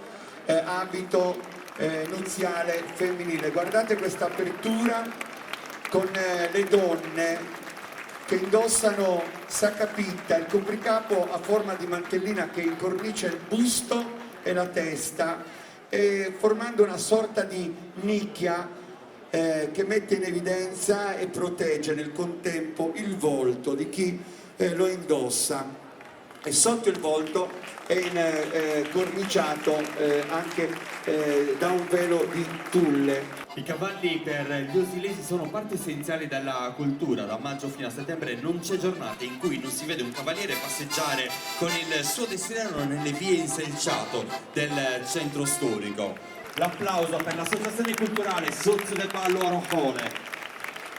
S2: abito nuziale femminile. Guardate questa apertura con le donne che indossano saccapitta, il copricapo a forma di mantellina che incornicia il busto e la testa, formando una sorta di nicchia che mette in evidenza e protegge nel contempo il volto di chi lo indossa. E sotto il volto è corniciato anche da un velo di tulle.
S1: I cavalli per gli osilesi sono parte essenziale della cultura. Da maggio fino a settembre non c'è giornata in cui non si vede un cavaliere passeggiare con il suo destinario nelle vie inselciato del centro storico. L'applauso per l'associazione culturale Sozio del Ballo Arocone.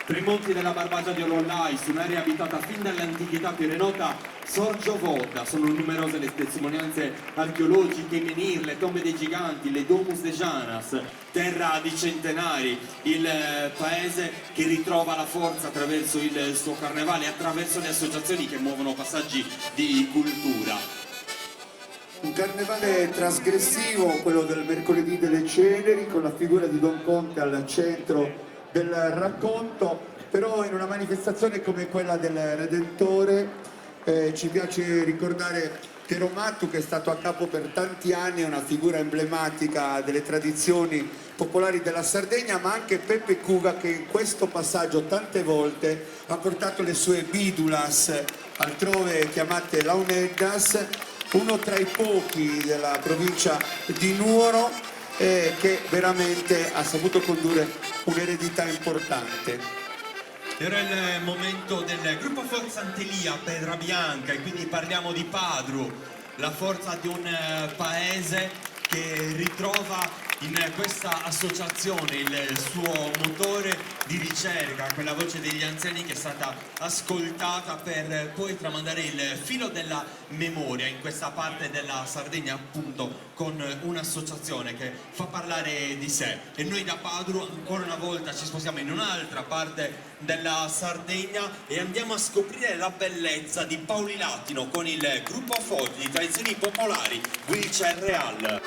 S1: Tremonti della Barbagia di Olollai, su un'area abitata fin dall'antichità pirenota, Sorgio Vodda. Sono numerose le testimonianze archeologiche, i menhir, le tombe dei giganti, le domus de Janas, terra di centenari, il paese che ritrova la forza attraverso il suo carnevale, attraverso le associazioni che muovono passaggi di cultura.
S2: Un carnevale trasgressivo, quello del mercoledì delle ceneri, con la figura di Don Conte al centro del racconto, però in una manifestazione come quella del Redentore ci piace ricordare Piero Mattu, che è stato a capo per tanti anni, è una figura emblematica delle tradizioni popolari della Sardegna, ma anche Peppe Cuga, che in questo passaggio tante volte ha portato le sue bidulas, altrove chiamate launeddas, uno tra i pochi della provincia di Nuoro, che veramente ha saputo condurre un'eredità importante.
S1: Era il momento del gruppo Forza Antelia, Pedra Bianca, e quindi parliamo di Padru, la forza di un paese che ritrova in questa associazione il suo motore di ricerca, quella voce degli anziani che è stata ascoltata per poi tramandare il filo della memoria in questa parte della Sardegna, appunto con un'associazione che fa parlare di sé. E noi da Padru ancora una volta ci spostiamo in un'altra parte della Sardegna e andiamo a scoprire la bellezza di Pauli Latino con il gruppo Fogli di tradizioni popolari Wheelchair Real.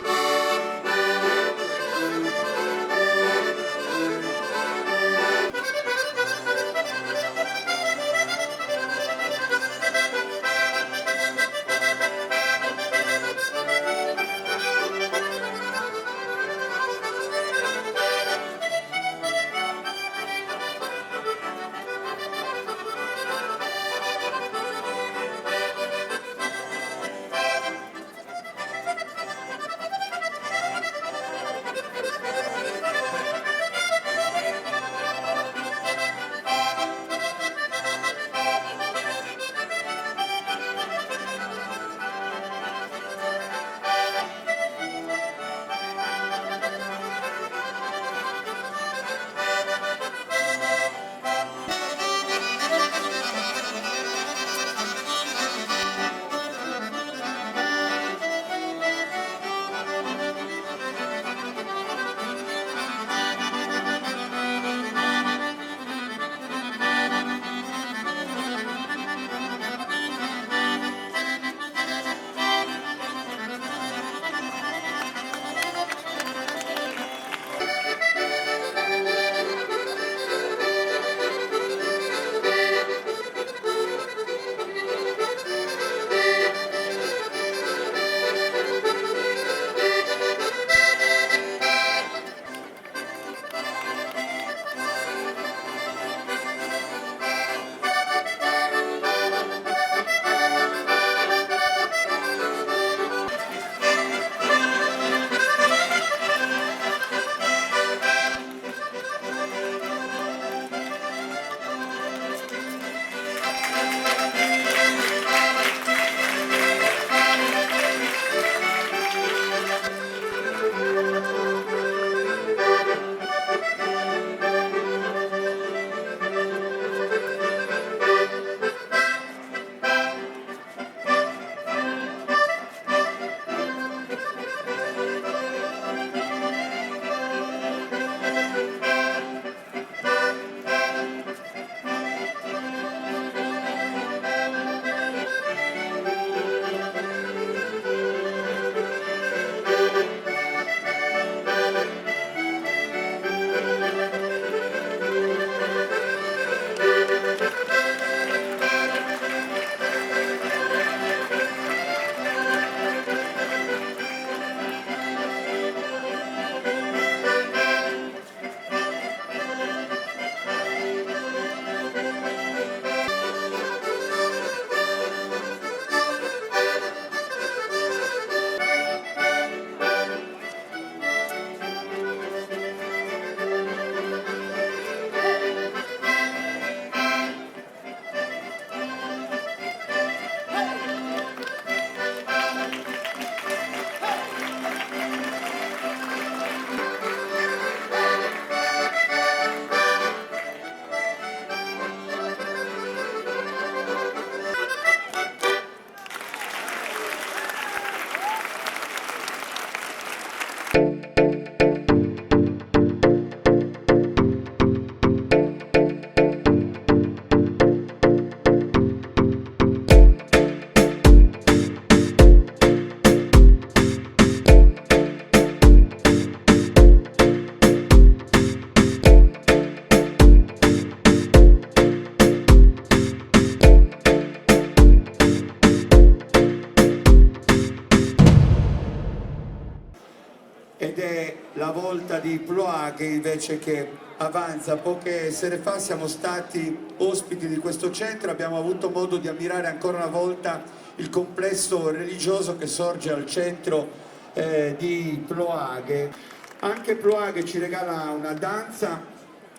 S2: Ploaghe invece che avanza. Poche sere fa siamo stati ospiti di questo centro, abbiamo avuto modo di ammirare ancora una volta il complesso religioso che sorge al centro di Ploaghe. Anche Ploaghe ci regala una danza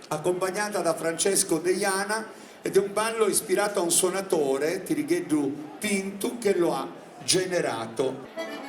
S2: accompagnata da Francesco Deiana ed è un ballo ispirato a un suonatore, Tirigeddu Pintu, che lo ha generato.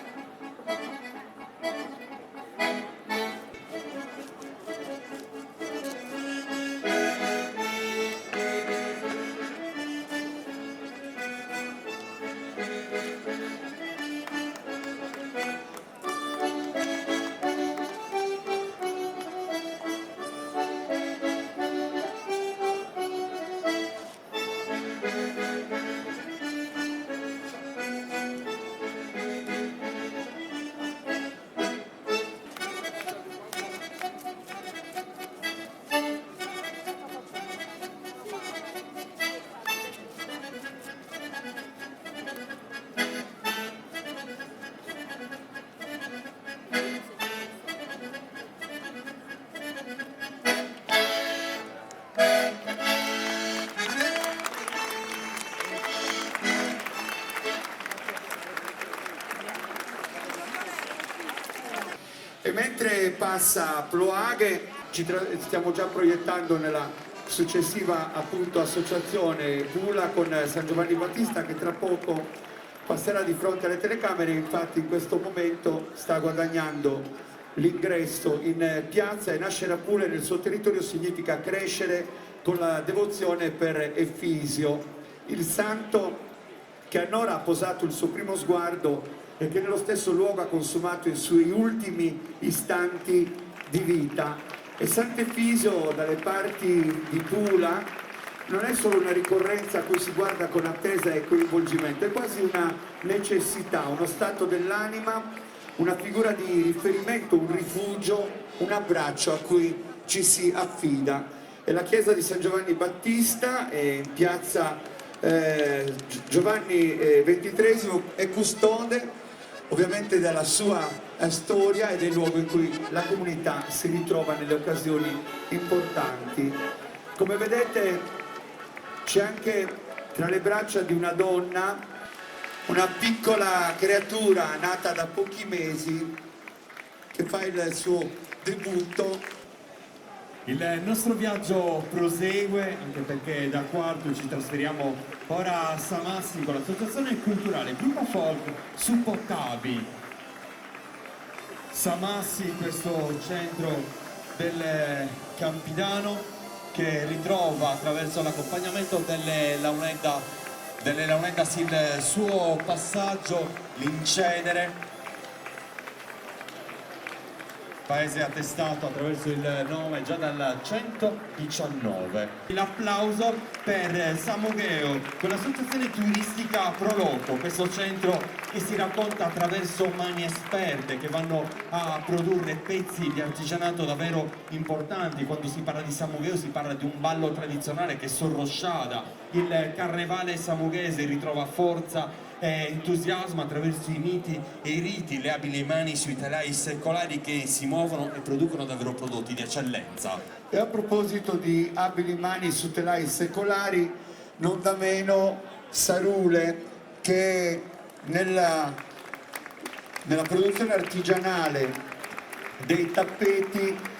S2: E mentre passa Ploaghe ci stiamo già proiettando nella successiva appunto associazione Pula con San Giovanni Battista, che tra poco passerà di fronte alle telecamere. Infatti in questo momento sta guadagnando l'ingresso in piazza, e nascere a Pula nel suo territorio significa crescere con la devozione per Efisio, il santo che a Nora ha posato il suo primo sguardo e che nello stesso luogo ha consumato i suoi ultimi istanti di vita. E Sant'Efisio dalle parti di Pula non è solo una ricorrenza a cui si guarda con attesa e coinvolgimento, è quasi una necessità, uno stato dell'anima, una figura di riferimento, un rifugio, un abbraccio a cui ci si affida. E la chiesa di San Giovanni Battista è in piazza Giovanni XXIII, è custode ovviamente della sua storia ed è il luogo in cui la comunità si ritrova nelle occasioni importanti. Come vedete c'è anche tra le braccia di una donna una piccola creatura nata da pochi mesi che fa il suo debutto.
S1: Il nostro viaggio prosegue, anche perché da Quartu ci trasferiamo ora a Samassi con l'associazione culturale Gruppo Folk Supportavi. Samassi, questo centro del Campidano che ritrova attraverso l'accompagnamento delle Launeddas il suo passaggio, l'Incenere, paese attestato attraverso il nome già dal 119. L'applauso per Samogheo con l'associazione turistica Proloco, questo centro che si racconta attraverso mani esperte che vanno a produrre pezzi di artigianato davvero importanti. Quando si parla di Samogheo si parla di un ballo tradizionale che è Sorrosciada. Il carnevale samoghese ritrova forza e entusiasmo attraverso i miti e i riti, le abili mani sui telai secolari che si muovono e producono davvero prodotti di eccellenza.
S2: E a proposito di abili mani su telai secolari, non da meno Sarule, che nella produzione artigianale dei tappeti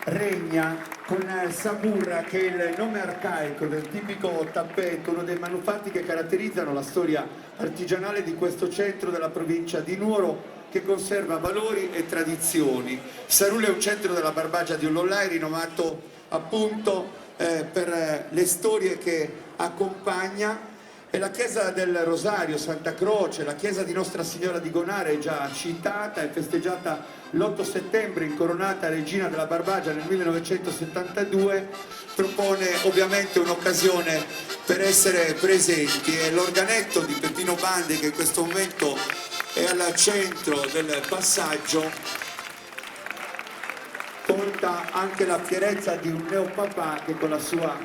S2: regna con Saburra, che è il nome arcaico del tipico tappeto, uno dei manufatti che caratterizzano la storia artigianale di questo centro della provincia di Nuoro, che conserva valori e tradizioni. Sarule è un centro della Barbagia di Ollollai rinomato appunto per le storie che accompagna, e la chiesa del Rosario, Santa Croce, la chiesa di Nostra Signora di Gonare, già citata, è festeggiata l'8 settembre, incoronata regina della Barbagia nel 1972, propone ovviamente un'occasione per essere presenti, e l'organetto di Peppino Bandi, che in questo momento è al centro del passaggio, porta anche la fierezza di un neopapà che con la sua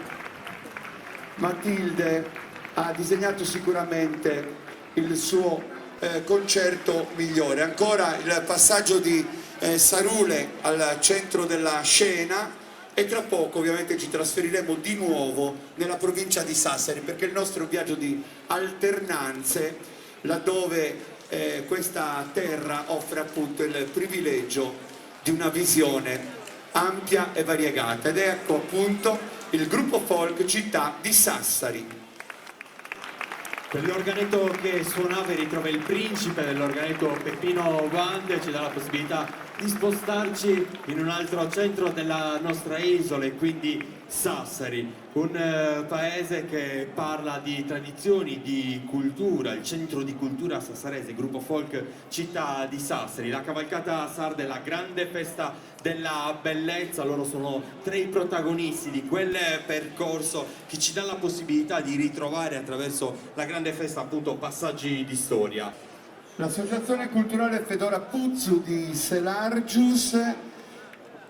S2: Matilde ha disegnato sicuramente il suo concerto migliore. Ancora il passaggio di Sarule al centro della scena, e tra poco ovviamente ci trasferiremo di nuovo nella provincia di Sassari, perché il nostro è un viaggio di alternanze, laddove questa terra offre appunto il privilegio di una visione ampia e variegata, ed ecco appunto il gruppo folk Città di Sassari.
S1: Per l'organetto che suonava e ritrova il principe dell'organetto Peppino Guande, ci dà la possibilità di spostarci in un altro centro della nostra isola, e quindi Sassari, un paese che parla di tradizioni, di cultura, il centro di cultura sassarese, gruppo folk Città di Sassari, la cavalcata sarda è la grande festa della bellezza. Loro sono tra i protagonisti di quel percorso che ci dà la possibilità di ritrovare attraverso la grande festa appunto passaggi di storia.
S2: L'Associazione Culturale Fedora Puzzu di Selargius,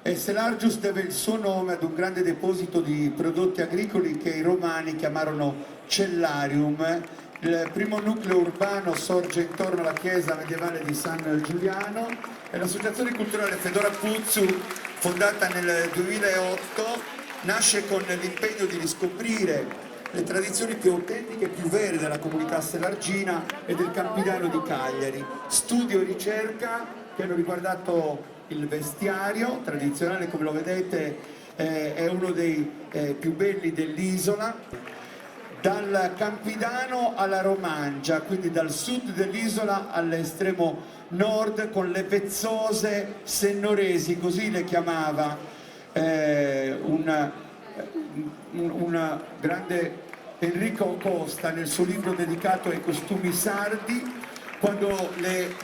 S2: e Selargius deve il suo nome ad un grande deposito di prodotti agricoli che i romani chiamarono Cellarium. Il primo nucleo urbano sorge intorno alla chiesa medievale di San Giuliano, e l'Associazione Culturale Fedora Puzzu, fondata nel 2008, nasce con l'impegno di riscoprire le tradizioni più autentiche e più vere della comunità selargina e del Campidano di Cagliari. Studio e ricerca che hanno riguardato il vestiario tradizionale, come lo vedete è uno dei più belli dell'isola, dal Campidano alla Romangia, quindi dal sud dell'isola all'estremo nord, con le vezzose sennoresi, così le chiamava un grande Enrico Costa nel suo libro dedicato ai costumi sardi, quando le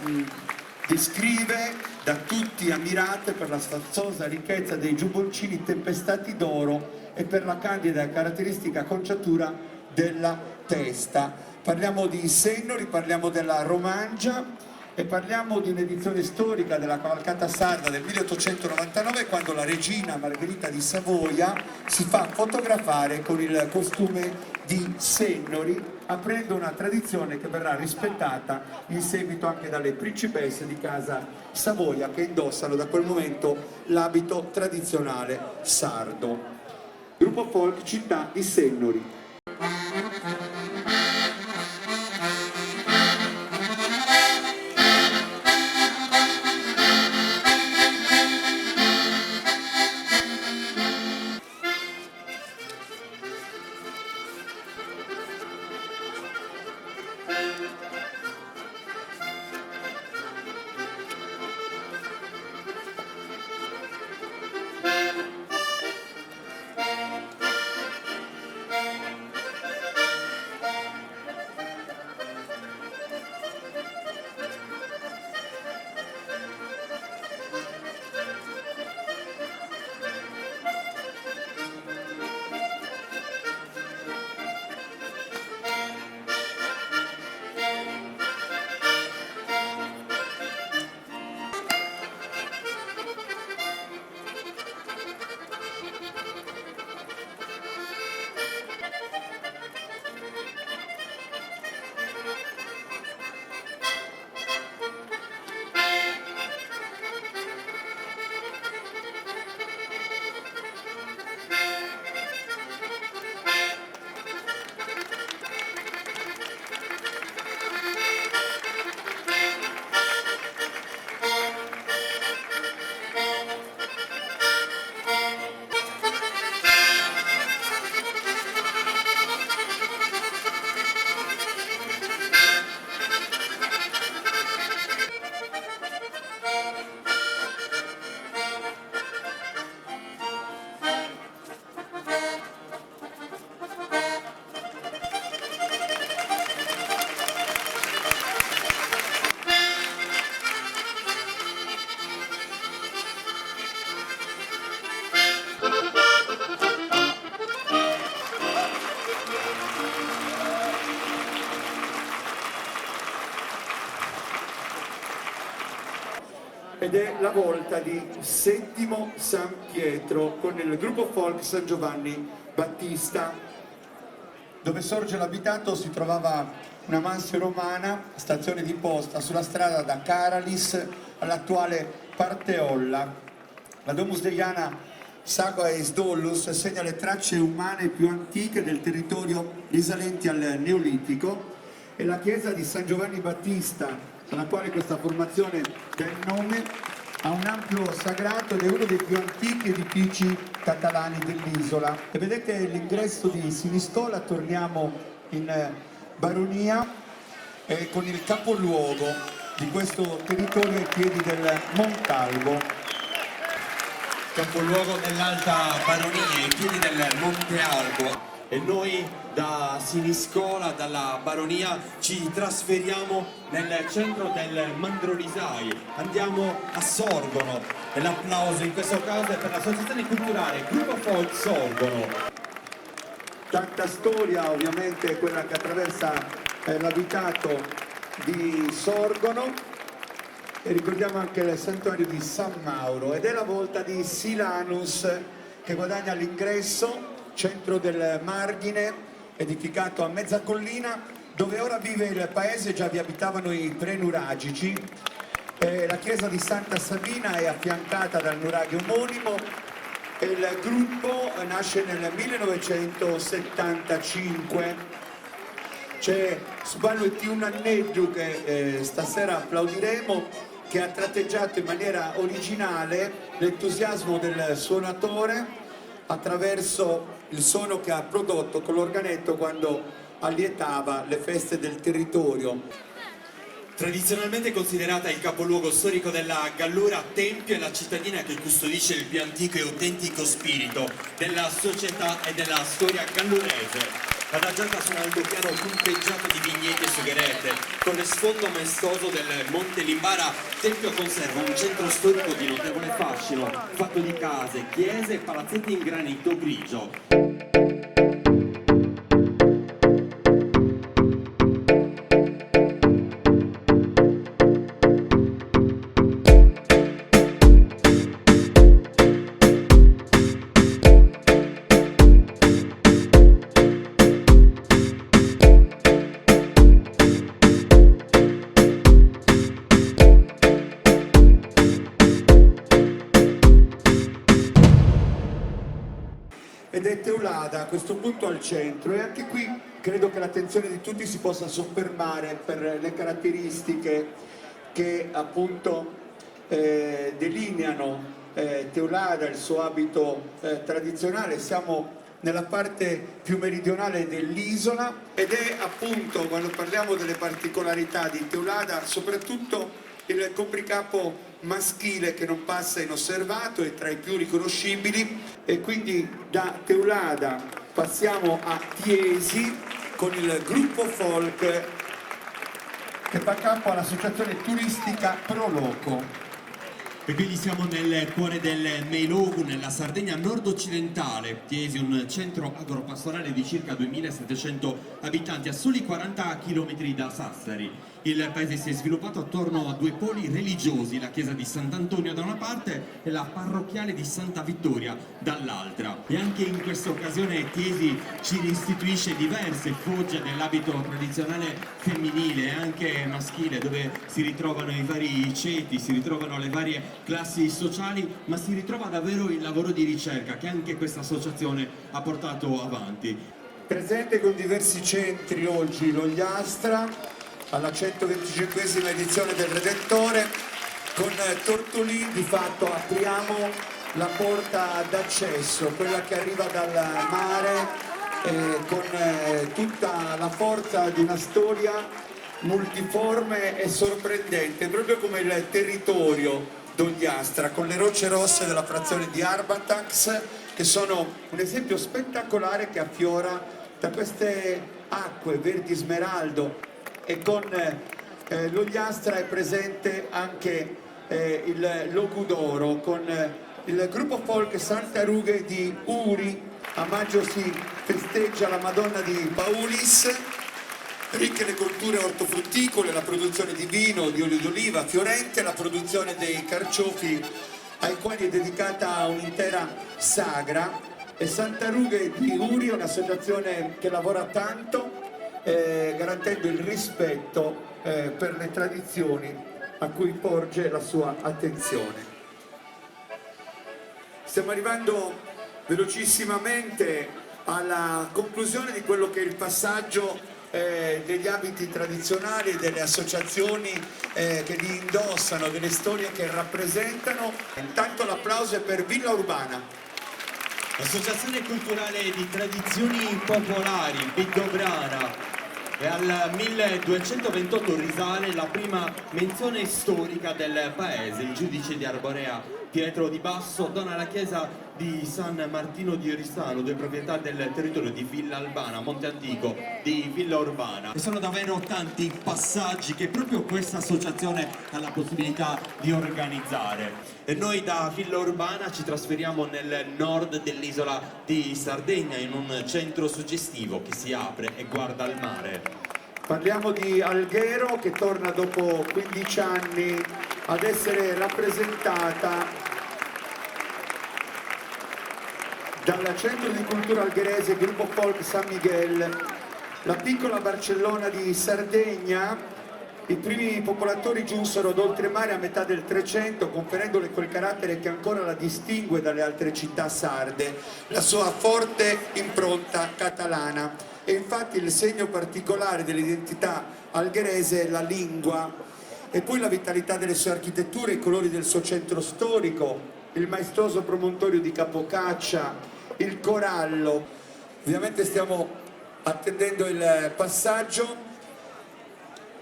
S2: descrive, da tutti ammirate per la sfarzosa ricchezza dei giubboncini tempestati d'oro e per la candida e caratteristica acconciatura della testa. Parliamo di Sennori, parliamo della Romangia e parliamo di un'edizione storica della cavalcata sarda del 1899, quando la regina Margherita di Savoia si fa fotografare con il costume di Sennori, aprendo una tradizione che verrà rispettata in seguito anche dalle principesse di casa Savoia, che indossano da quel momento l'abito tradizionale sardo. Gruppo folk Città di Sennori. ed è la volta di Settimo San Pietro con il gruppo folk San Giovanni Battista. Dove sorge l'abitato si trovava una mansio romana, stazione di posta sulla strada da Caralis all'attuale Parteolla. La Domus Deiana Saga e Sdollus segna le tracce umane più antiche del territorio risalenti al Neolitico, e la chiesa di San Giovanni Battista, alla quale questa formazione dà il nome, ha un ampio sagrato ed è uno dei più antichi edifici catalani dell'isola. E vedete l'ingresso di Siniscola, torniamo in baronia con il capoluogo di questo territorio ai piedi del Montalbo.
S1: Capoluogo dell'Alta Baronia, ai piedi del Monte Albo. E noi da Siniscola, dalla Baronia, ci trasferiamo nel centro del Mandronisai, andiamo a Sorgono, e l'applauso in questo caso è per l'associazione culturale Gruppo Folk Sorgono.
S2: Tanta storia ovviamente quella che attraversa l'abitato di Sorgono, e ricordiamo anche il santuario di San Mauro, ed è la volta di Silanus che guadagna l'ingresso, centro del Margine, edificato a mezza collina, dove ora vive il paese. Già vi abitavano i pre-nuragici. La chiesa di Santa Sabina è affiancata dal nuraghe omonimo, e il gruppo nasce nel 1975. C'è Sballotti un anneggio che stasera applaudiremo, che ha tratteggiato in maniera originale l'entusiasmo del suonatore attraverso il suono che ha prodotto con l'organetto quando allietava le feste del territorio.
S1: Tradizionalmente considerata il capoluogo storico della Gallura, Tempio è la cittadina che custodisce il più antico e autentico spirito della società e della storia gallurese. Adagiata su un altopiano punteggiato di vigneti e sugherette, con lo sfondo maestoso del Monte Limbara, Tempio conserva un centro storico di notevole fascino, fatto di case, chiese e palazzetti in granito grigio.
S2: Ed è Teulada a questo punto al centro, e anche qui credo che l'attenzione di tutti si possa soffermare per le caratteristiche che appunto delineano Teulada, il suo abito tradizionale. Siamo nella parte più meridionale dell'isola, ed è appunto, quando parliamo delle particolarità di Teulada, soprattutto il copricapo maschile che non passa inosservato, è tra i più riconoscibili. E quindi da Teulada passiamo a Tiesi con il gruppo folk che fa capo all'associazione turistica Proloco.
S1: E quindi siamo nel cuore del Meilogu, nella Sardegna nord-occidentale. Tiesi, un centro agropastorale di circa 2700 abitanti a soli 40 km da Sassari. Il paese si è sviluppato attorno a due poli religiosi, la chiesa di Sant'Antonio da una parte e la parrocchiale di Santa Vittoria dall'altra. E anche in questa occasione Tiesi ci restituisce diverse fogge dell'abito tradizionale femminile e anche maschile, dove si ritrovano i vari ceti, si ritrovano le varie classi sociali, ma si ritrova davvero il lavoro di ricerca che anche questa associazione ha portato avanti.
S2: Presente con diversi centri oggi l'Ogliastra, alla 125esima edizione del Redentore. Con Tortolì di fatto apriamo la porta d'accesso, quella che arriva dal mare, con tutta la forza di una storia multiforme e sorprendente, proprio come il territorio d'Ogliastra, con le rocce rosse della frazione di Arbatax, che sono un esempio spettacolare che affiora da queste acque verdi smeraldo. E con l'Ogliastra è presente anche il Logudoro, con il gruppo folk Santa Rughe di Uri. A maggio si festeggia la Madonna di Paulis. Ricche le colture ortofrutticole, la produzione di vino, di olio d'oliva, fiorente la produzione dei carciofi, ai quali è dedicata un'intera sagra. E Santa Rughe di Uri è un'associazione che lavora tanto, garantendo il rispetto per le tradizioni a cui porge la sua attenzione. Stiamo arrivando velocissimamente alla conclusione di quello che è il passaggio degli abiti tradizionali e delle associazioni che li indossano, delle storie che rappresentano. Intanto l'applauso è per Villa Urbana.
S1: Associazione culturale di tradizioni popolari, Vidobrana. E al 1228 risale la prima menzione storica del paese. Il giudice di Arborea Pietro di Basso dona alla chiesa di San Martino di Orisano, due proprietà del territorio di Villa Albana, Monte Antico, di Villa Urbana. E sono davvero tanti passaggi che proprio questa associazione ha la possibilità di organizzare. E noi da Villa Urbana ci trasferiamo nel nord dell'isola di Sardegna, in un centro suggestivo che si apre e guarda al mare.
S2: Parliamo di Alghero, che torna dopo 15 anni ad essere rappresentata dal Centro di Cultura Algherese Gruppo Folk San Miguel, la piccola Barcellona di Sardegna. I primi popolatori giunsero ad oltremare a metà del 300, conferendole quel carattere che ancora la distingue dalle altre città sarde, la sua forte impronta catalana. E infatti il segno particolare dell'identità algherese è la lingua, e poi la vitalità delle sue architetture, i colori del suo centro storico, il maestoso promontorio di Capocaccia, il corallo. Ovviamente stiamo attendendo il passaggio.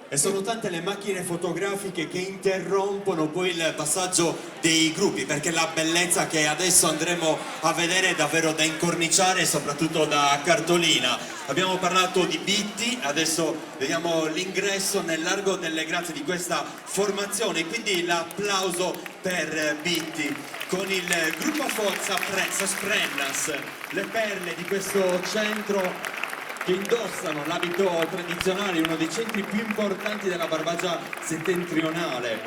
S1: E sono tante le macchine fotografiche che interrompono poi il passaggio dei gruppi, perché la bellezza che adesso andremo a vedere è davvero da incorniciare, soprattutto da cartolina. Abbiamo parlato di Bitti, adesso vediamo l'ingresso nel Largo delle Grazie di questa formazione, quindi l'applauso per Bitti con il gruppo Forza Sprennas, le perle di questo centro che indossano l'abito tradizionale, uno dei centri più importanti della Barbagia settentrionale,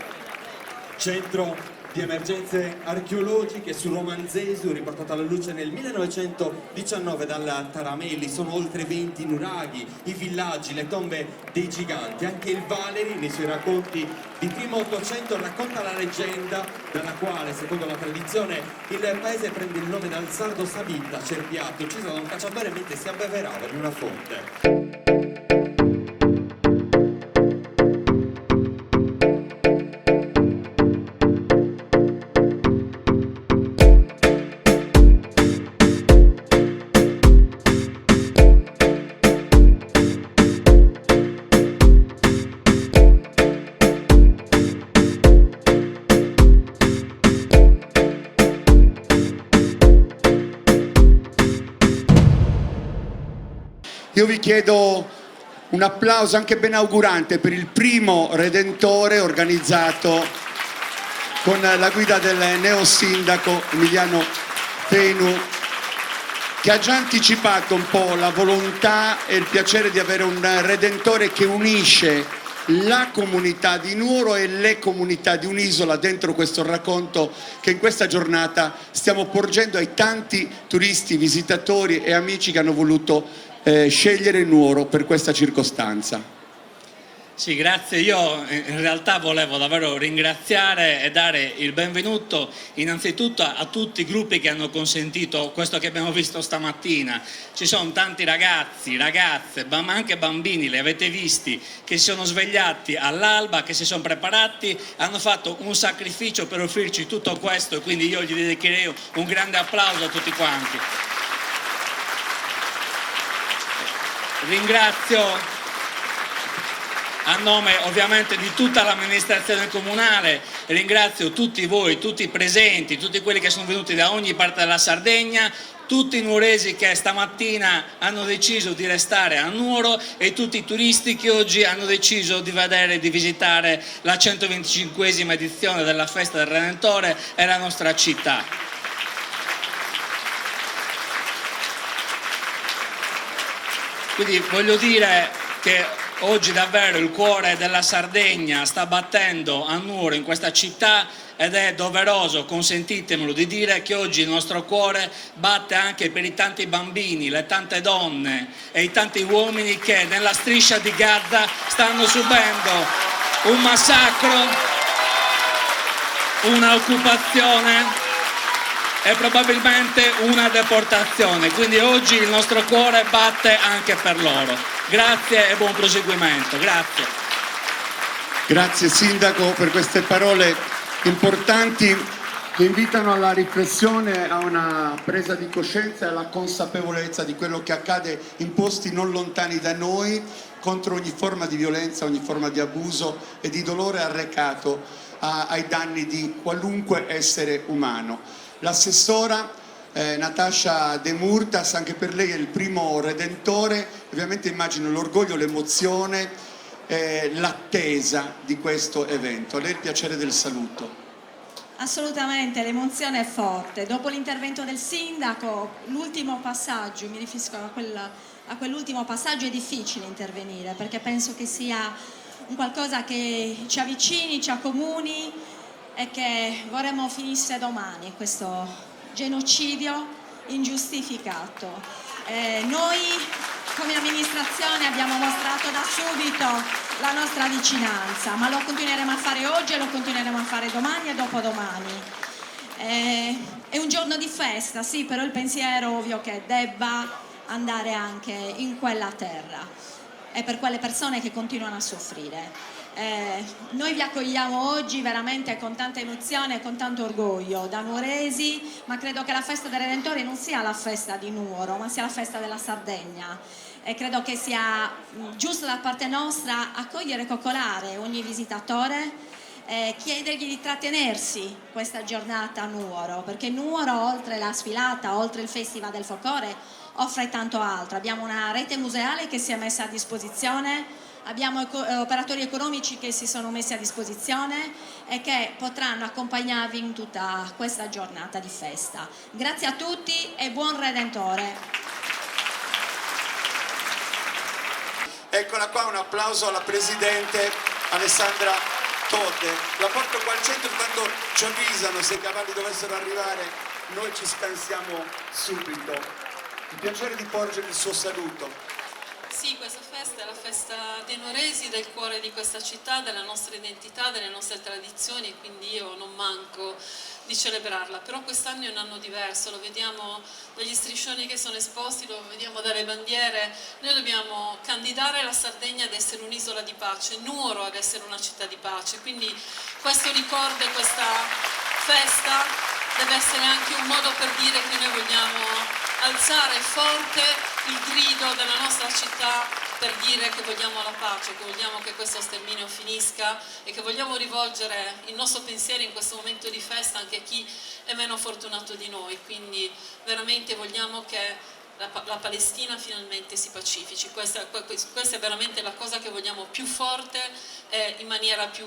S1: centro di emergenze archeologiche su Romanzesio, riportato alla luce nel 1919 dalla Taramelli. Sono oltre 20 nuraghi, i villaggi, le tombe dei giganti. Anche il Valeri, nei suoi racconti di primo Ottocento, racconta la leggenda dalla quale, secondo la tradizione, il paese prende il nome dal sardo Sabitta, cerbiato, ucciso da un cacciatore mentre si abbeverava in una fonte.
S2: Io vi chiedo un applauso anche benaugurante per il primo Redentore organizzato con la guida del neo sindaco Emiliano Penu, che ha già anticipato un po' la volontà e il piacere di avere un Redentore che unisce la comunità di Nuoro e le comunità di un'isola dentro questo racconto che in questa giornata stiamo porgendo ai tanti turisti, visitatori e amici che hanno voluto scegliere Nuoro per questa circostanza.
S6: Sì, grazie. Io in realtà volevo davvero ringraziare e dare il benvenuto innanzitutto a tutti i gruppi che hanno consentito questo che abbiamo visto stamattina. Ci sono tanti ragazzi, ragazze, ma anche bambini, li avete visti, che si sono svegliati all'alba, che si sono preparati, hanno fatto un sacrificio per offrirci tutto questo, e quindi io gli dedicherei un grande applauso a tutti quanti. Ringrazio a nome ovviamente di tutta l'amministrazione comunale, ringrazio tutti voi, tutti i presenti, tutti quelli che sono venuti da ogni parte della Sardegna, tutti i nuoresi che stamattina hanno deciso di restare a Nuoro e tutti i turisti che oggi hanno deciso di vedere e di visitare la 125esima edizione della Festa del Redentore e la nostra città. Quindi voglio dire che oggi davvero il cuore della Sardegna sta battendo a Nuoro, in questa città, ed è doveroso, consentitemelo di dire, che oggi il nostro cuore batte anche per i tanti bambini, le tante donne e i tanti uomini che nella striscia di Gaza stanno subendo un massacro una occupazione e probabilmente una deportazione. Quindi oggi il nostro cuore batte anche per loro. Grazie e buon proseguimento. Grazie.
S2: Grazie Sindaco per queste parole importanti che invitano alla riflessione, a una presa di coscienza e alla consapevolezza di quello che accade in posti non lontani da noi contro ogni forma di violenza, ogni forma di abuso e di dolore arrecato ai danni di qualunque essere umano. L'assessora Natascia De Murtas, anche per lei è il primo Redentore, ovviamente immagino l'orgoglio, l'emozione, l'attesa di questo evento. A lei il piacere del saluto.
S7: Assolutamente, l'emozione è forte. Dopo l'intervento del sindaco, l'ultimo passaggio, mi riferisco a quell'ultimo passaggio, è difficile intervenire perché penso che sia un qualcosa che ci avvicini, ci accomuni e che vorremmo finisse domani, questo genocidio ingiustificato. Noi come amministrazione abbiamo mostrato da subito la nostra vicinanza, ma lo continueremo a fare oggi e lo continueremo a fare domani e dopodomani. È un giorno di festa, sì, però il pensiero ovvio che debba andare anche in quella terra e per quelle persone che continuano a soffrire. Noi vi accogliamo oggi veramente con tanta emozione e con tanto orgoglio da nuoresi, ma credo che la festa dei Redentori non sia la festa di Nuoro, ma sia la festa della Sardegna. E credo che sia giusto da parte nostra accogliere e coccolare ogni visitatore, chiedergli di trattenersi questa giornata a Nuoro, perché Nuoro, oltre la sfilata, oltre il Festival del Folklore, offre tanto altro. Abbiamo una rete museale che si è messa a disposizione, abbiamo operatori economici che si sono messi a disposizione e che potranno accompagnarvi in tutta questa giornata di festa. Grazie a tutti e buon Redentore!
S2: Eccola qua, un applauso alla Presidente Alessandra Todde. La porto qua al centro, intanto ci avvisano se i cavalli dovessero arrivare, noi ci scansiamo subito. Il piacere di porgere il suo saluto.
S8: Sì, questa festa è la festa dei nuoresi, del cuore di questa città, della nostra identità, delle nostre tradizioni, quindi io non manco di celebrarla. Però quest'anno è un anno diverso, lo vediamo dagli striscioni che sono esposti, lo vediamo dalle bandiere. Noi dobbiamo candidare la Sardegna ad essere un'isola di pace, Nuoro ad essere una città di pace, quindi questo ricordo e questa festa deve essere anche un modo per dire che noi vogliamo alzare forte il grido della nostra città per dire che vogliamo la pace, che vogliamo che questo sterminio finisca e che vogliamo rivolgere il nostro pensiero in questo momento di festa anche a chi è meno fortunato di noi. Quindi veramente vogliamo che la Palestina finalmente si pacifici. Questa è veramente la cosa che vogliamo più forte e in maniera più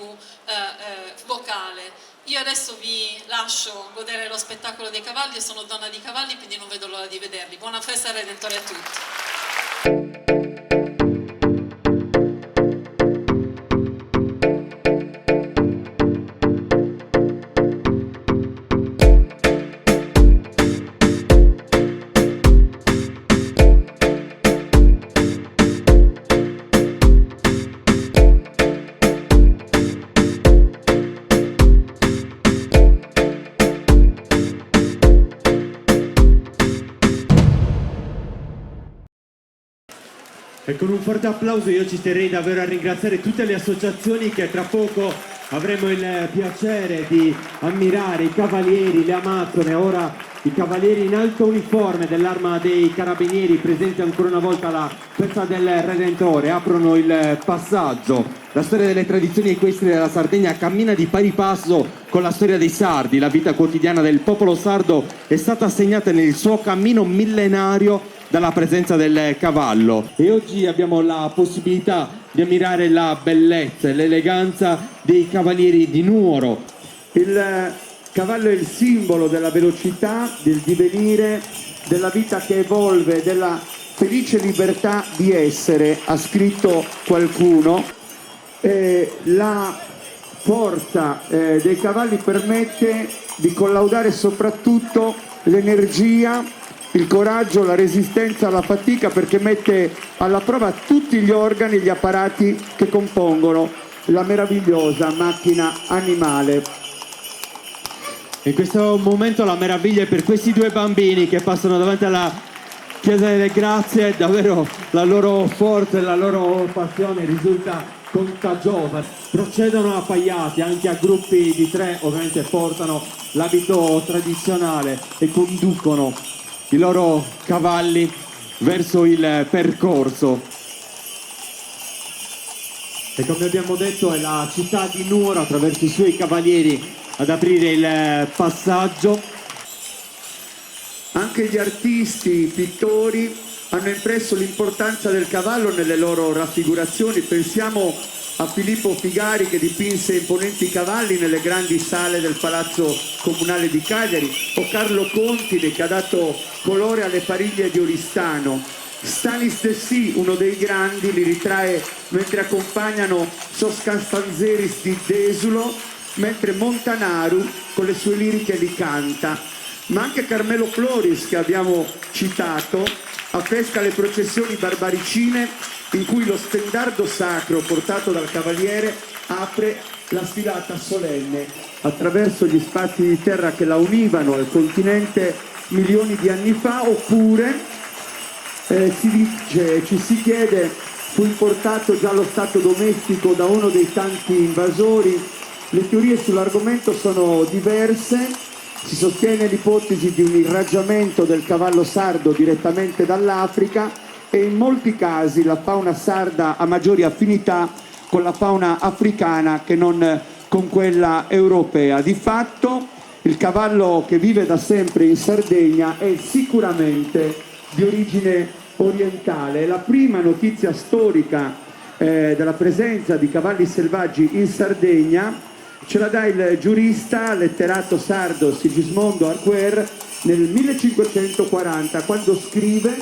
S8: vocale. Io adesso vi lascio godere lo spettacolo dei cavalli, io sono donna di cavalli, quindi non vedo l'ora di vederli. Buona festa Redentore a tutti!
S9: E con un forte applauso io ci terrei davvero a ringraziare tutte le associazioni che tra poco avremo il piacere di ammirare, i cavalieri, le amazzone, ora i cavalieri in alta uniforme dell'Arma dei Carabinieri presenti ancora una alla alla festa del Redentore, aprono il passaggio. La storia delle tradizioni equestri della Sardegna cammina di pari passo con la storia dei sardi. La vita quotidiana del popolo sardo è stata segnata nel suo cammino millenario dalla presenza del cavallo, e oggi abbiamo la possibilità di ammirare la bellezza e l'eleganza dei cavalieri di Nuoro. Il cavallo è il simbolo della velocità, del divenire, della vita che evolve, della felice libertà di essere, ha scritto qualcuno. La forza dei cavalli permette di collaudare soprattutto l'energia, il coraggio, la resistenza alla fatica, perché mette alla prova tutti gli organi e gli apparati che compongono la meravigliosa macchina animale. In questo momento la meraviglia è per questi due bambini che passano davanti alla Chiesa delle Grazie, davvero la loro forza e la loro passione risulta contagiosa. Procedono appaiati anche a gruppi di 3, ovviamente portano l'abito tradizionale e conducono i loro cavalli verso il percorso. E come abbiamo detto è la città di Nuoro attraverso i suoi cavalieri ad aprire il passaggio.
S2: Anche gli artisti, i pittori hanno impresso l'importanza del cavallo nelle loro raffigurazioni. Pensiamo a Filippo Figari che dipinse imponenti cavalli nelle grandi sale del Palazzo Comunale di Cagliari, o Carlo Contini che ha dato colore alle pariglie di Oristano. Stanis Dessì, uno dei grandi, li ritrae mentre accompagnano Soscanstanzeris di Desulo, mentre Montanaru con le sue liriche li canta. Ma anche Carmelo Floris, che abbiamo citato, affresca le processioni barbaricine in cui lo stendardo sacro portato dal cavaliere apre la sfilata solenne attraverso gli spazi di terra che la univano al continente milioni di anni fa, oppure si dice, ci si chiede, fu importato già allo stato domestico da uno dei tanti invasori. Le teorie sull'argomento sono diverse. Si sostiene l'ipotesi di un irraggiamento del cavallo sardo direttamente dall'Africa, e in molti casi la fauna sarda ha maggiori affinità con la fauna africana che non con quella europea. Di fatto il cavallo che vive da sempre in Sardegna è sicuramente di origine orientale. La prima notizia storica della presenza di cavalli selvaggi in Sardegna ce la dà il giurista letterato sardo Sigismondo Arquer nel 1540, quando scrive: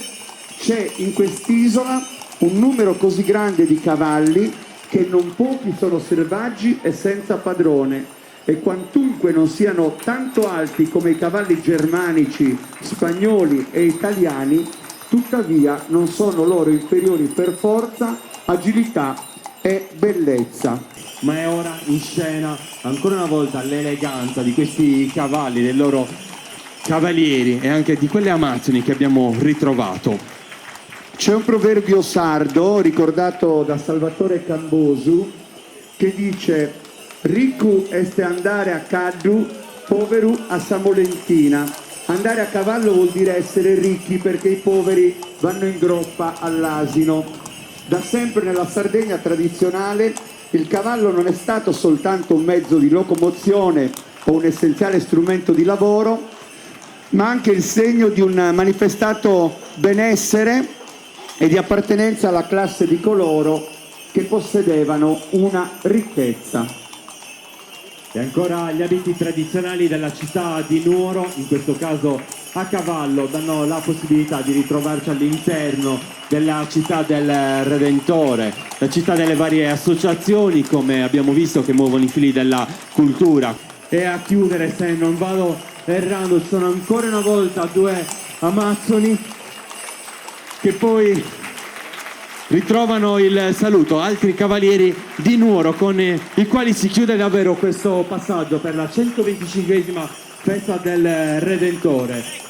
S2: c'è in quest'isola un numero così grande di cavalli che non pochi sono selvaggi e senza padrone, e quantunque non siano tanto alti come i cavalli germanici, spagnoli e italiani, tuttavia non sono loro inferiori per forza, agilità e bellezza.
S9: Ma è ora in scena ancora una volta l'eleganza di questi cavalli, dei loro cavalieri e anche di quelle amazzoni che abbiamo ritrovato.
S2: C'è un proverbio sardo ricordato da Salvatore Cambosu che dice: ricco este andare a caddu, poveru a Samolentina. Andare a cavallo vuol dire essere ricchi, perché i poveri vanno in groppa all'asino. Da sempre nella Sardegna tradizionale il cavallo non è stato soltanto un mezzo di locomozione o un essenziale strumento di lavoro, ma anche il segno di un manifestato benessere e di appartenenza alla classe di coloro che possedevano una ricchezza.
S9: E ancora gli abiti tradizionali della città di Nuoro, in questo caso a cavallo, danno la possibilità di ritrovarci all'interno della città del Redentore, la città delle varie associazioni, come abbiamo visto, che muovono i fili della cultura. E a chiudere, se non vado errando, ci sono ancora una volta due amazzoni che poi ritrovano il saluto, altri cavalieri di Nuoro con i quali si chiude davvero questo passaggio per la 125esima festa del Redentore.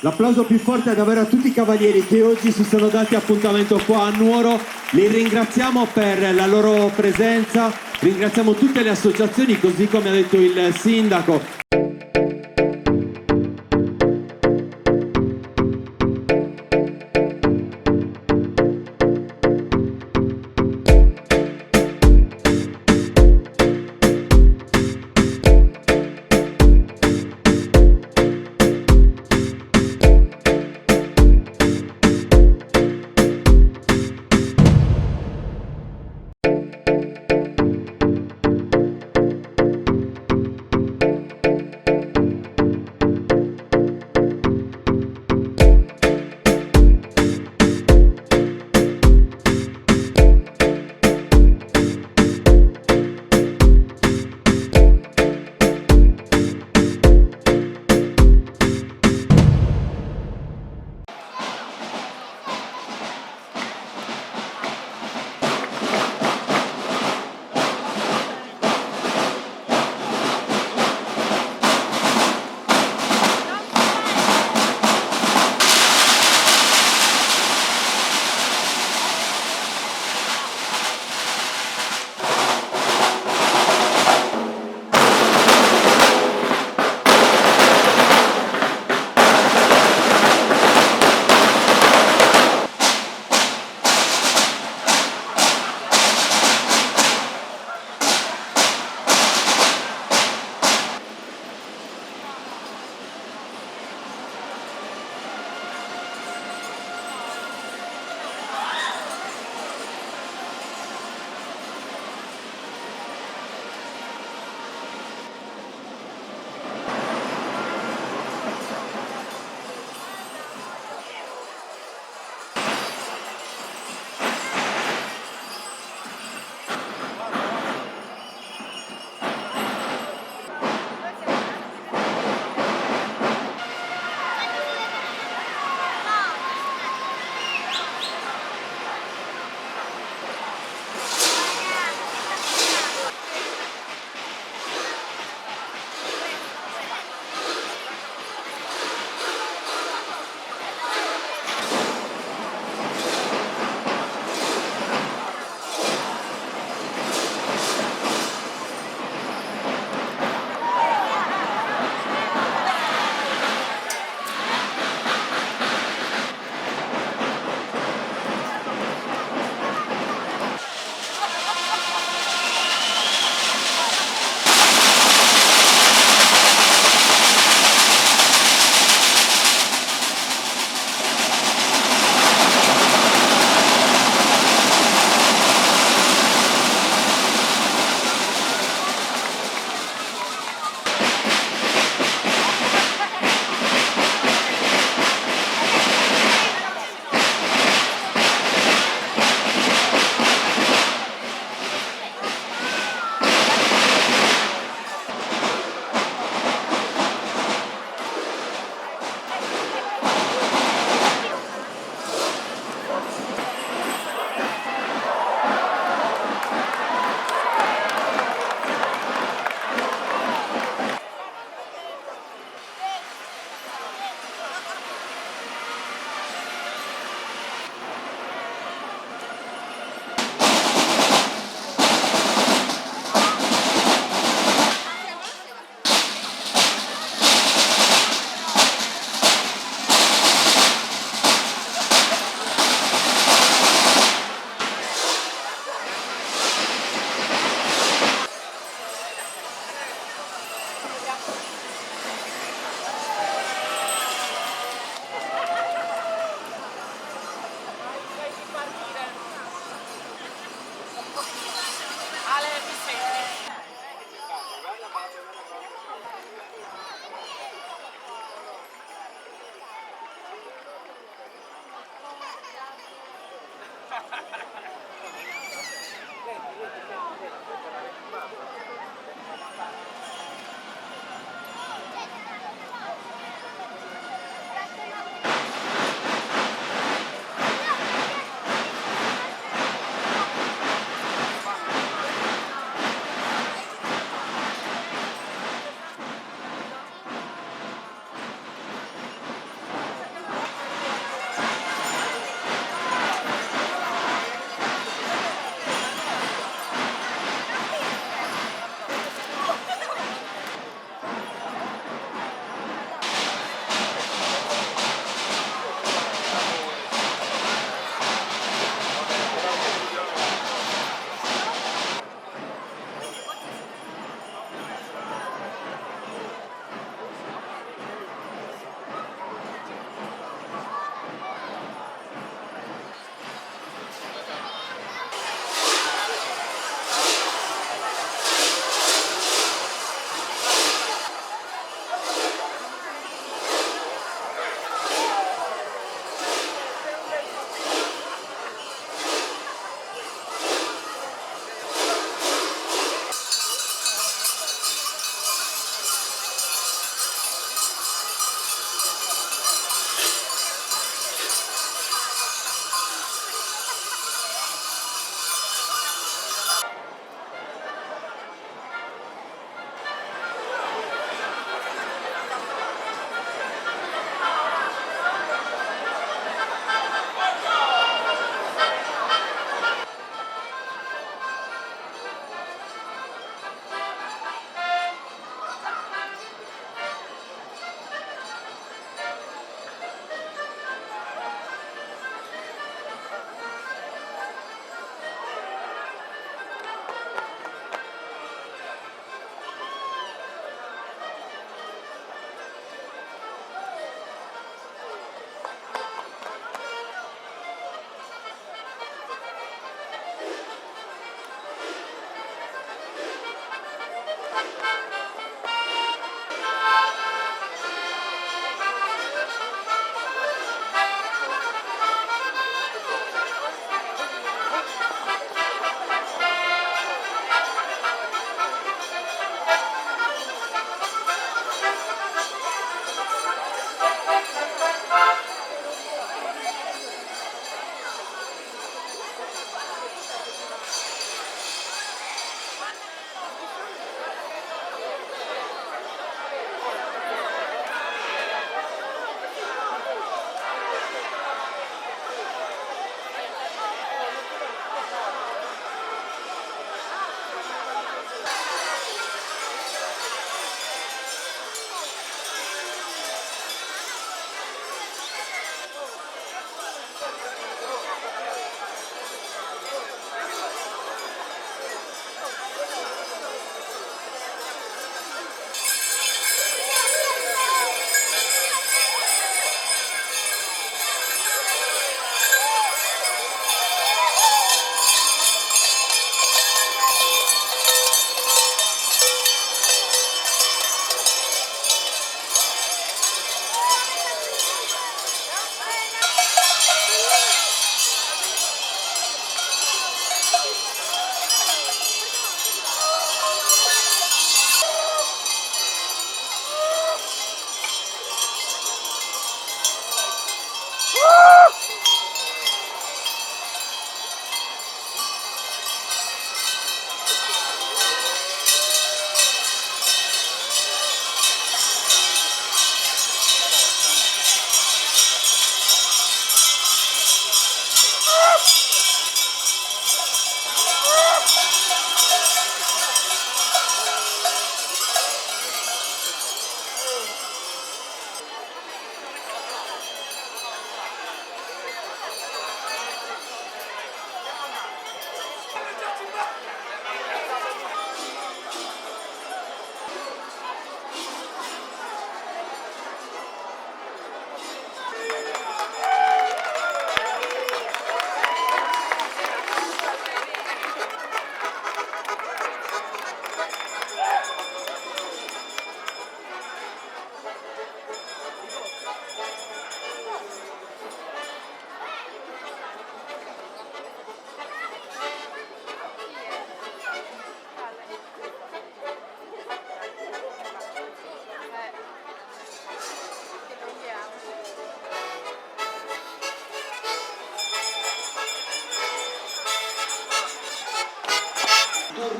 S9: L'applauso più forte è davvero a tutti i cavalieri che oggi si sono dati appuntamento qua a Nuoro. Li ringraziamo per la loro presenza, ringraziamo tutte le associazioni, così come ha detto il sindaco.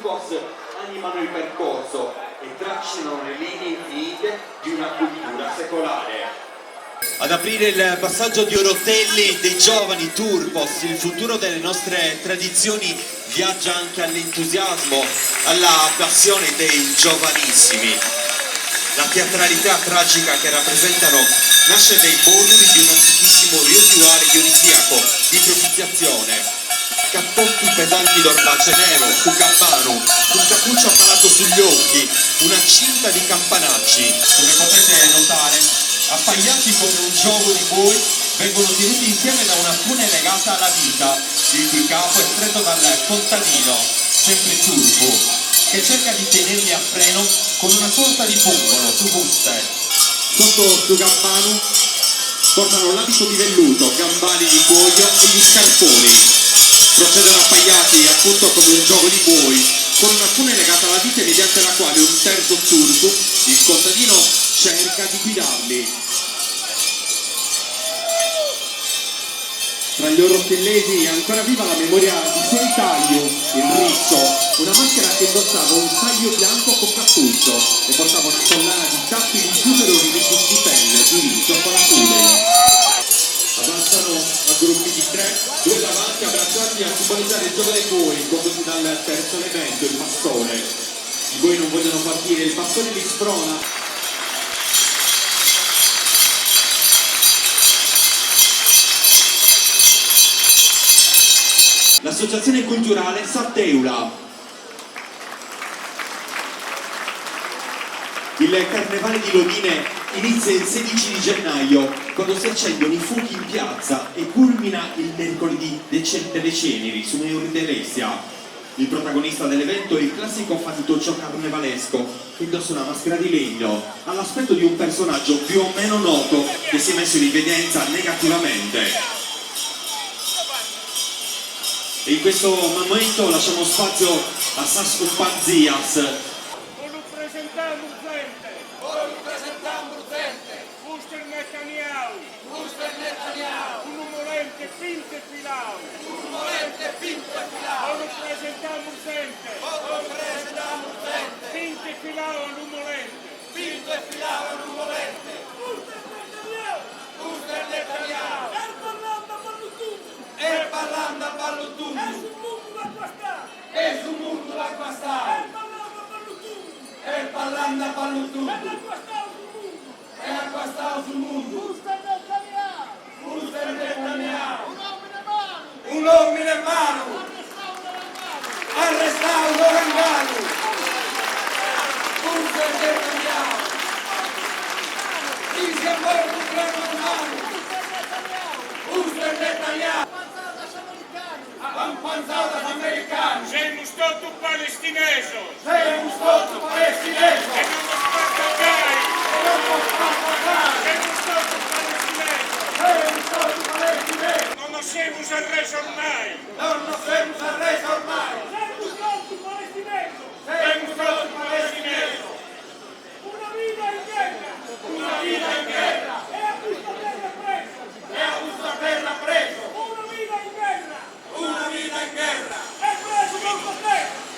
S1: Turcos animano il percorso e tracciano le linee infinite di una cultura secolare. Ad aprire il passaggio di Orotelli dei giovani Turcos, il futuro delle nostre tradizioni viaggia anche all'entusiasmo, alla passione dei giovanissimi. La teatralità tragica che rappresentano nasce dai moduli di un antichissimo rituale dioniziaco di propiziazione. Cappotti pesanti d'orbace nero, su campano, un cappuccio apparato sugli occhi, una cinta di campanacci. Come potete notare, appaiati come un gioco di buoi, vengono tenuti insieme da una fune legata alla vita, il cui capo è stretto dal contadino, sempre turco, che cerca di tenerli a freno con una sorta di pungolo su buste. Sotto su campano portano l'abito di velluto, gambali di cuoio e gli scarponi. Procedono appaiati appunto come un gioco di buoi, con una fune legata alla vite mediante la quale un terzo turco, il contadino, cerca di guidarli. Tra gli orotellesi è ancora viva la memoria di Suoi Taglio, il rizzo, una maschera che indossava un taglio bianco con cappuccio e portava una collana di tappi di sughero rivestiti di pelle, di rizzo con la cule. Avanzano a gruppi di 3, 2 davanti abbracciati a simboleggiare il gioco dei buoi, condotto dal terzo elemento, il pastore. I buoi non vogliono partire, il pastore li sprona. L'associazione culturale Satteula. Il carnevale di Lodine inizia il 16 di gennaio, quando si accendono i fuochi in piazza e culmina il mercoledì delle ceneri su Eurdelessia. Il protagonista dell'evento è il classico fantoccio carnevalesco che indossa una maschera di legno, all'aspetto di un personaggio più o meno noto che si è messo in evidenza negativamente. E in questo momento lasciamo spazio a Sasco Panzias.
S5: Voglio presentare Mr. Netanyahu. Un umolente finte filao. Voglio presentare finte filao all'umolente. Mr. Netanyahu. E parlando a Ballutundu. E su mondo l'acqua sta. E parlando a Ballutundu. E acqua sta sul mondo. Mr. Netanyahu. Un uomo in mano. Arrestato un orangano. Mr. Netanyahu. Chi si è morto un grano mano. Mr. Netanyahu. Ampanzadas americanos. Siamo stati palestinesi. E non spaccatai. Siamo stati palestinesi. Non nos siamo arresi ormai. Siamo stati palestinesi. Una vita in guerra. E a questa terra preso. Una vita in guerra.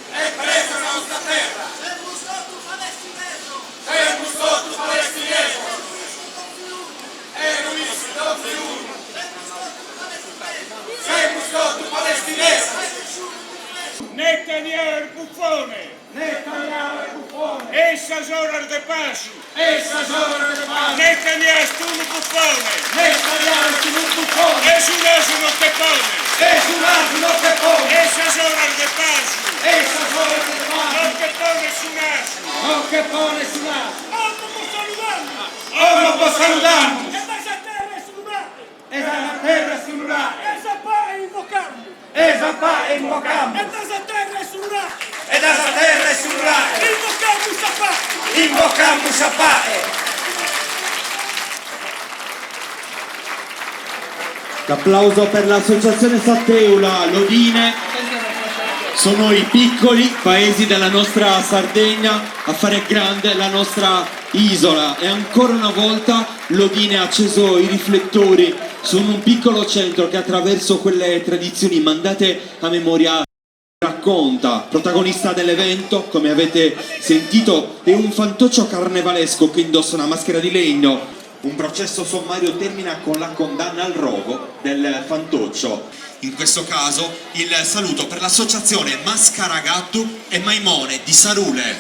S5: E preso nostra terra. Siamo stati palestinesi. E non siamo più. Siamo stati palestinesi. Netanyahu il buffone. Essa zora de pace. Netanyahu tu un buffone. E su l'asino che pone. Essa zora de pace. Non che pone su naso. Ora può salutarmi. E dalla terra sululare. E zappa invocammo. E dalla terra sululare. Invocammo Sappae.
S1: L'applauso per l'associazione Satteula Lodine. Sono i piccoli paesi della nostra Sardegna a fare grande la nostra isola e ancora una volta Lodine ha acceso i riflettori su un piccolo centro che attraverso quelle tradizioni mandate a memoria Racconta, protagonista dell'evento, come avete sentito, è un fantoccio carnevalesco che indossa una maschera di legno. Un processo sommario termina con la condanna al rogo del fantoccio. In questo caso il saluto per l'associazione Maskaragattu e Maimone di Sarule.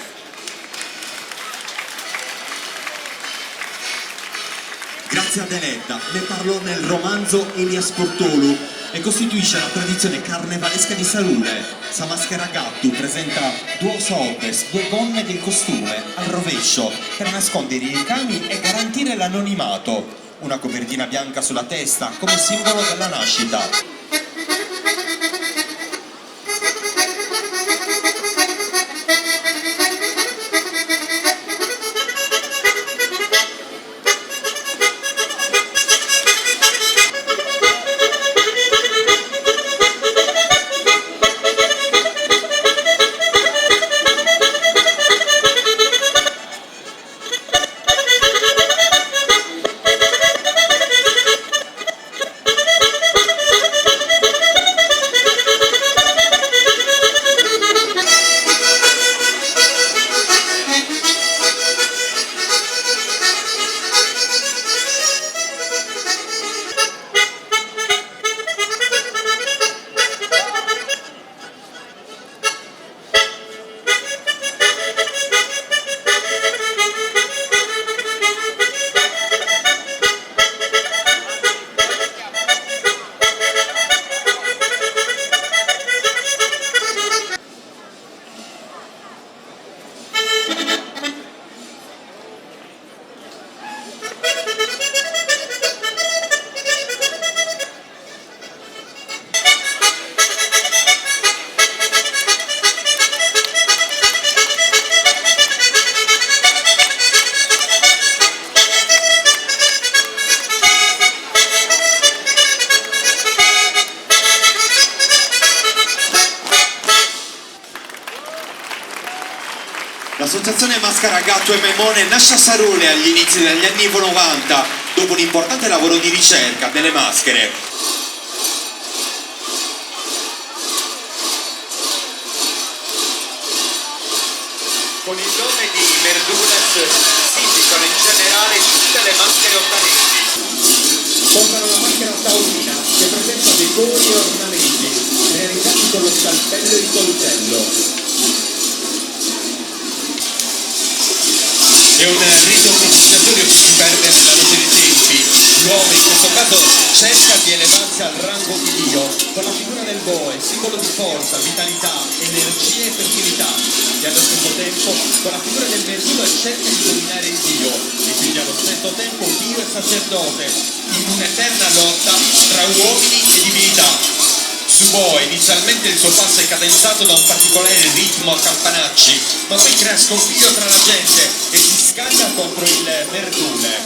S1: Grazie ad Eledda, ne parlò nel romanzo Elias Portolu e costituisce la tradizione carnevalesca di Sarule. Sa Maskaragattu presenta due sopes, due gonne del costume al rovescio per nascondere i ricami e garantire l'anonimato. Una copertina bianca sulla testa come simbolo della nascita. L'associazione Maskaragattu e Maimone nasce a Sarule agli inizi degli anni 90, dopo un importante lavoro di ricerca delle maschere. Con il nome di Merdules si indicano in generale tutte le maschere ottanesi. Portano una maschera taurina che presenta decori e ornamenti realizzati con lo scalpello e il coltello. È un rito iniziatorio che si perde nella luce dei tempi. L'uomo in questo caso cerca di elevarsi al rango di Dio con la figura del boe, simbolo di forza, vitalità, energia e fertilità, e allo stesso tempo con la figura del Merdulo cerca di dominare il Dio e quindi allo stesso tempo Dio e sacerdote in un'eterna lotta tra uomini e divinità. Su boe inizialmente il suo passo è cadenzato da un particolare ritmo a campanacci, ma poi crea scompiglio tra la gente e si scaglia contro il Merdule.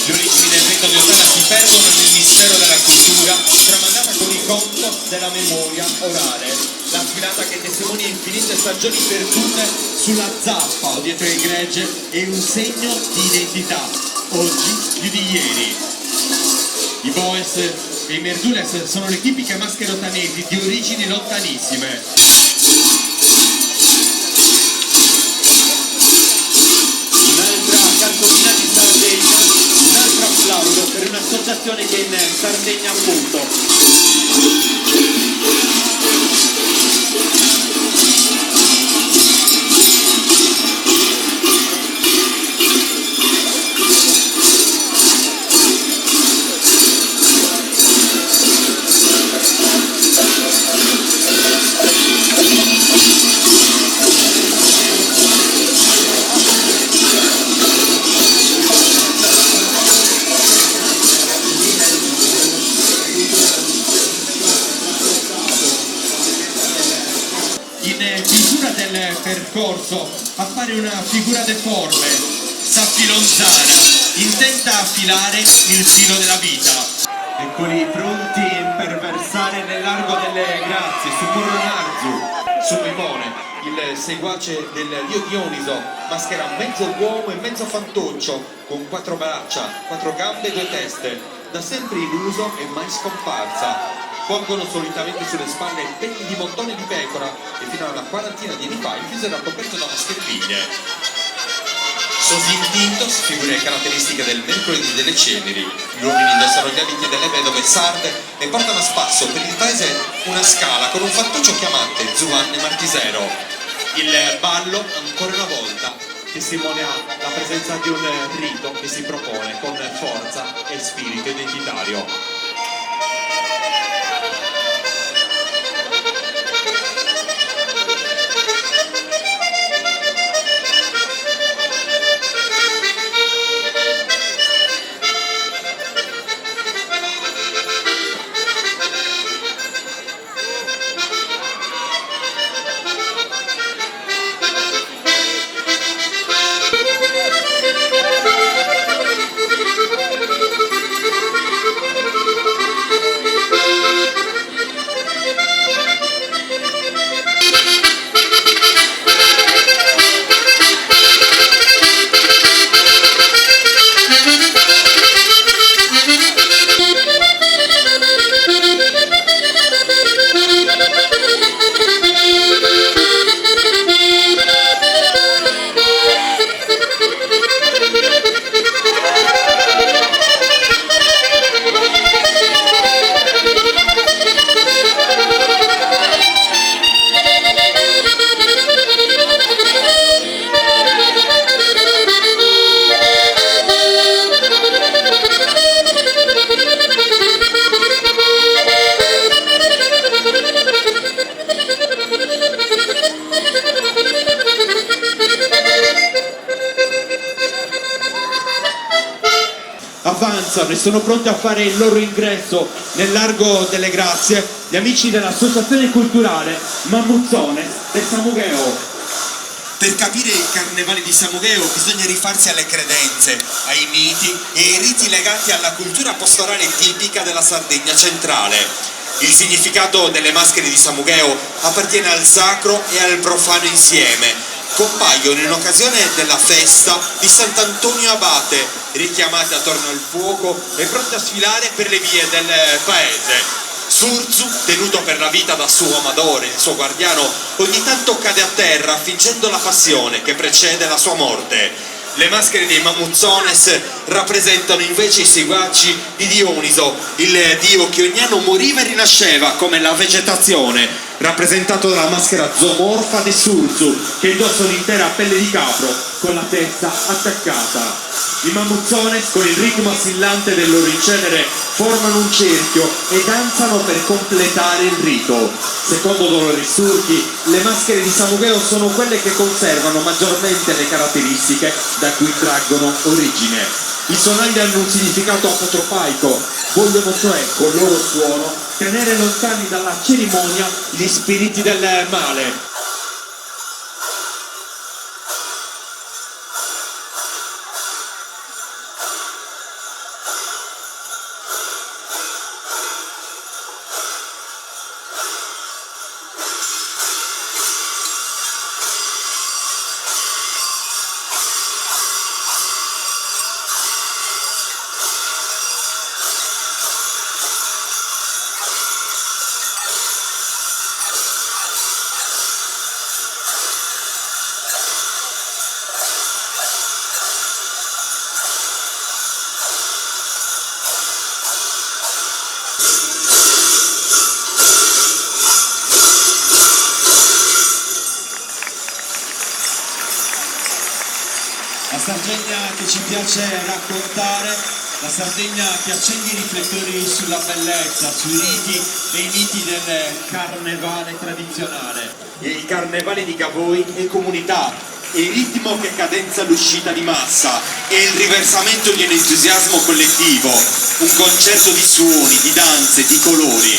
S1: Le origini del rito di Ottana si perdono nel mistero della cultura, tramandata con il conto della memoria orale. La sfilata che testimonia infinite stagioni perdute sulla zappa o dietro il gregge è un segno di identità, oggi più di ieri. I boes e i Merdules sono le tipiche maschere ottanesi di origini lontanissime. Un'altra cartolina di Sardegna, un altro applauso per un'associazione che è in Sardegna appunto. In chiusura del percorso appare una figura deforme, saffilonzana, intenta a affilare il filo della vita. Eccoli pronti per versare nel largo delle grazie su Muronarzu, su Maimone, il seguace del dio Dioniso, maschera mezzo uomo e mezzo fantoccio, con 4 braccia, 4 gambe e 2 teste, da sempre in uso e mai scomparsa.
S10: porgono solitamente sulle spalle peli di montone di pecora e fino a una quarantina di anni fa il viso era coperto da mascherine. Sosintintos, figure caratteristiche del mercoledì delle ceneri. Gli uomini indossano gli abiti delle vedove sarde e portano a spasso per il paese una scala con un fattuccio chiamante Zuanne Martisero. Il ballo, ancora una volta, testimonia la presenza di un rito che si propone con forza e spirito identitario.
S9: Avanzano e sono pronti a fare il loro ingresso nel Largo delle Grazie gli amici dell'Associazione Culturale Mammuzzone del Samugheo.
S1: Per capire il carnevale di Samugheo bisogna rifarsi alle credenze, ai miti e ai riti legati alla cultura pastorale tipica della Sardegna centrale. Il significato delle maschere di Samugheo appartiene al sacro e al profano insieme. Compaiono in occasione della festa di Sant'Antonio Abate, richiamati attorno al fuoco e pronti a sfilare per le vie del paese. Surzu, tenuto per la vita da suo amadore, il suo guardiano, ogni tanto cade a terra fingendo la passione che precede la sua morte. Le maschere dei Mamuzzones rappresentano invece i seguaci di Dioniso, il dio che ogni anno moriva e rinasceva come la vegetazione, rappresentato dalla maschera zoomorfa di Surzu, che indossa un'intera pelle di capro con la testa attaccata. I Mamuzzones, con il ritmo assillante del loro incedere, formano un cerchio e danzano per completare il rito. Secondo Dolores Surchi, le maschere di Samugheo sono quelle che conservano maggiormente le caratteristiche da cui traggono origine. I sonagli hanno un significato apotropaico, vogliono cioè con il loro suono tenere lontani dalla cerimonia gli spiriti del male. La Sardegna che ci piace raccontare, la Sardegna che accende i riflettori sulla bellezza, sui riti e i miti del carnevale tradizionale. Il carnevale di Gavoi è comunità, è il ritmo che cadenza l'uscita di massa, è il riversamento di un entusiasmo collettivo, un concerto di suoni, di danze, di colori.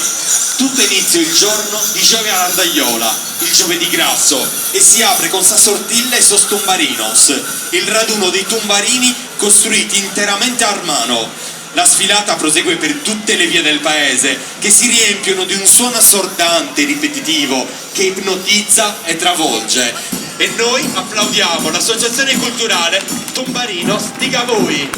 S1: Tutto inizia il giorno di Giove all'Ardaiola, il giovedì grasso, e si apre con Sassortilla e Sos Tumbarinos, il raduno dei tumbarini costruiti interamente a mano. La sfilata prosegue per tutte le vie del paese, che si riempiono di un suono assordante e ripetitivo che ipnotizza e travolge. E noi applaudiamo l'Associazione Culturale Tumbarinos di Gavoi.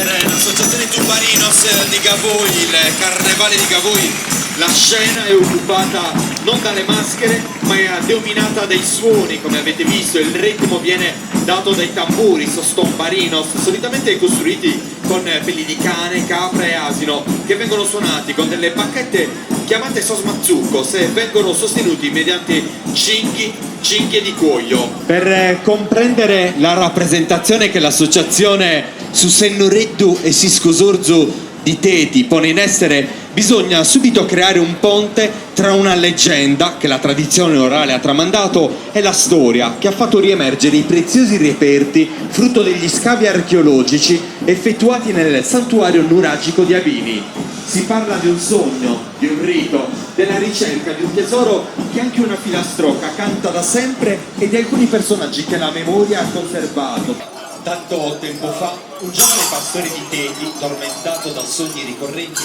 S1: per l'associazione Tubarinos di Gavoi, il carnevale di Gavoi, la scena è occupata non dalle maschere ma è dominata dai suoni. Come avete visto, il ritmo viene dato dai tamburi sostombarinos, solitamente costruiti con peli di cane, capra e asino, che vengono suonati con delle bacchette chiamate sosmazzuccos e vengono sostenuti mediante cinghie di cuoio. Per comprendere la rappresentazione che l'associazione Susennoreddu e Siscosorzu di Teti pone in essere, bisogna subito creare un ponte tra una leggenda che la tradizione orale ha tramandato e la storia che ha fatto riemergere i preziosi reperti frutto degli scavi archeologici effettuati nel santuario nuragico di Abini. Si parla di un sogno, di un rito, della ricerca di un tesoro che anche una filastrocca canta da sempre e di alcuni personaggi che la memoria ha conservato. Tanto tempo fa, un giovane pastore di Teti, tormentato da sogni ricorrenti,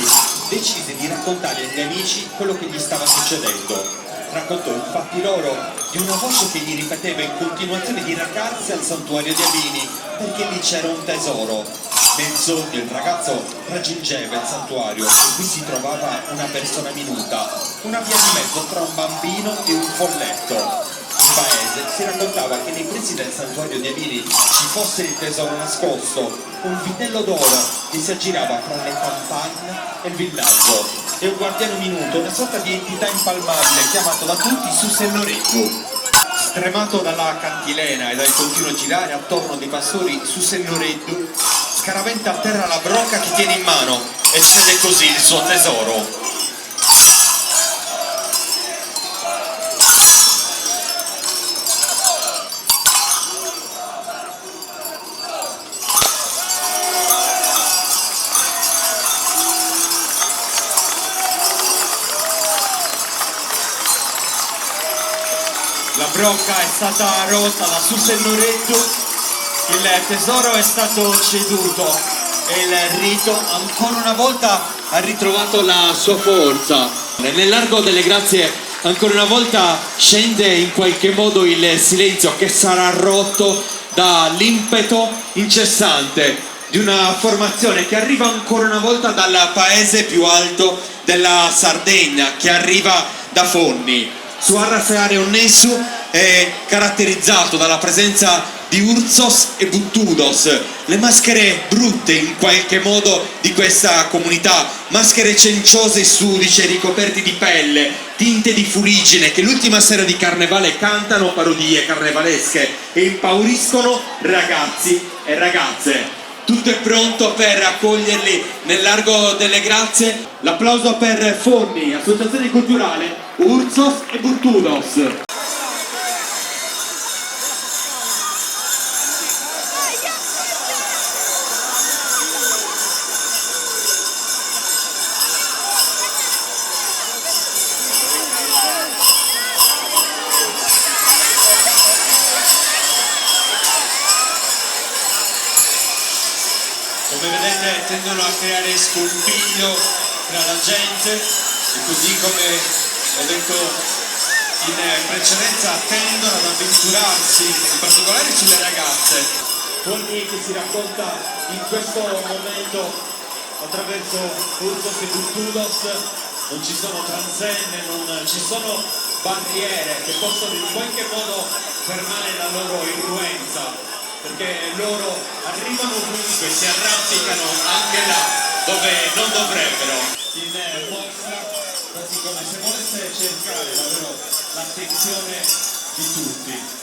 S1: decise di raccontare agli amici quello che gli stava succedendo. Raccontò infatti loro di una voce che gli ripeteva in continuazione di recarsi al santuario di Abini, perché lì c'era un tesoro. Nel sogno il ragazzo raggiungeva il santuario e qui si trovava una persona minuta, una via di mezzo tra un bambino e un folletto. In paese si raccontava che nei pressi del santuario di Abini ci fosse il tesoro nascosto, un vitello d'oro che si aggirava fra le campagne e il villaggio, e un guardiano minuto, una sorta di entità impalmabile chiamato da tutti Susennoreddu. Stremato dalla cantilena e dal continuo girare attorno dei pastori, Susennoreddu scaraventa a terra la brocca che tiene in mano e cede così il suo tesoro. La brocca è stata rotta da Susennoreddu, il tesoro è stato ceduto e il rito ancora una volta ha ritrovato la sua forza. Nel largo delle grazie ancora una volta scende in qualche modo il silenzio che sarà rotto dall'impeto incessante di una formazione che arriva ancora una volta dal paese più alto della Sardegna, che arriva da Fonni. Su Arrasare Onnessu è caratterizzato dalla presenza di Urzos e Buttudos, le maschere brutte in qualche modo di questa comunità, maschere cenciose e sudice ricoperti di pelle, tinte di fuliggine, che l'ultima sera di carnevale cantano parodie carnevalesche e impauriscono ragazzi e ragazze. Tutto è pronto per accoglierli nel largo delle grazie. L'applauso per Fonni, associazione culturale Urzos e Buttudos. Come vedete tendono a creare scompiglio tra la gente e così, come ho detto in precedenza, tendono ad avventurarsi in particolare sulle ragazze. Ogni che si racconta in questo momento attraverso Urzos e Buttudos, non ci sono transenne, non ci sono barriere che possono in qualche modo fermare la loro influenza, perché loro arrivano ovunque, si arrampicano anche là dove non dovrebbero. In mostra, quasi come se volesse cercare davvero l'attenzione di tutti.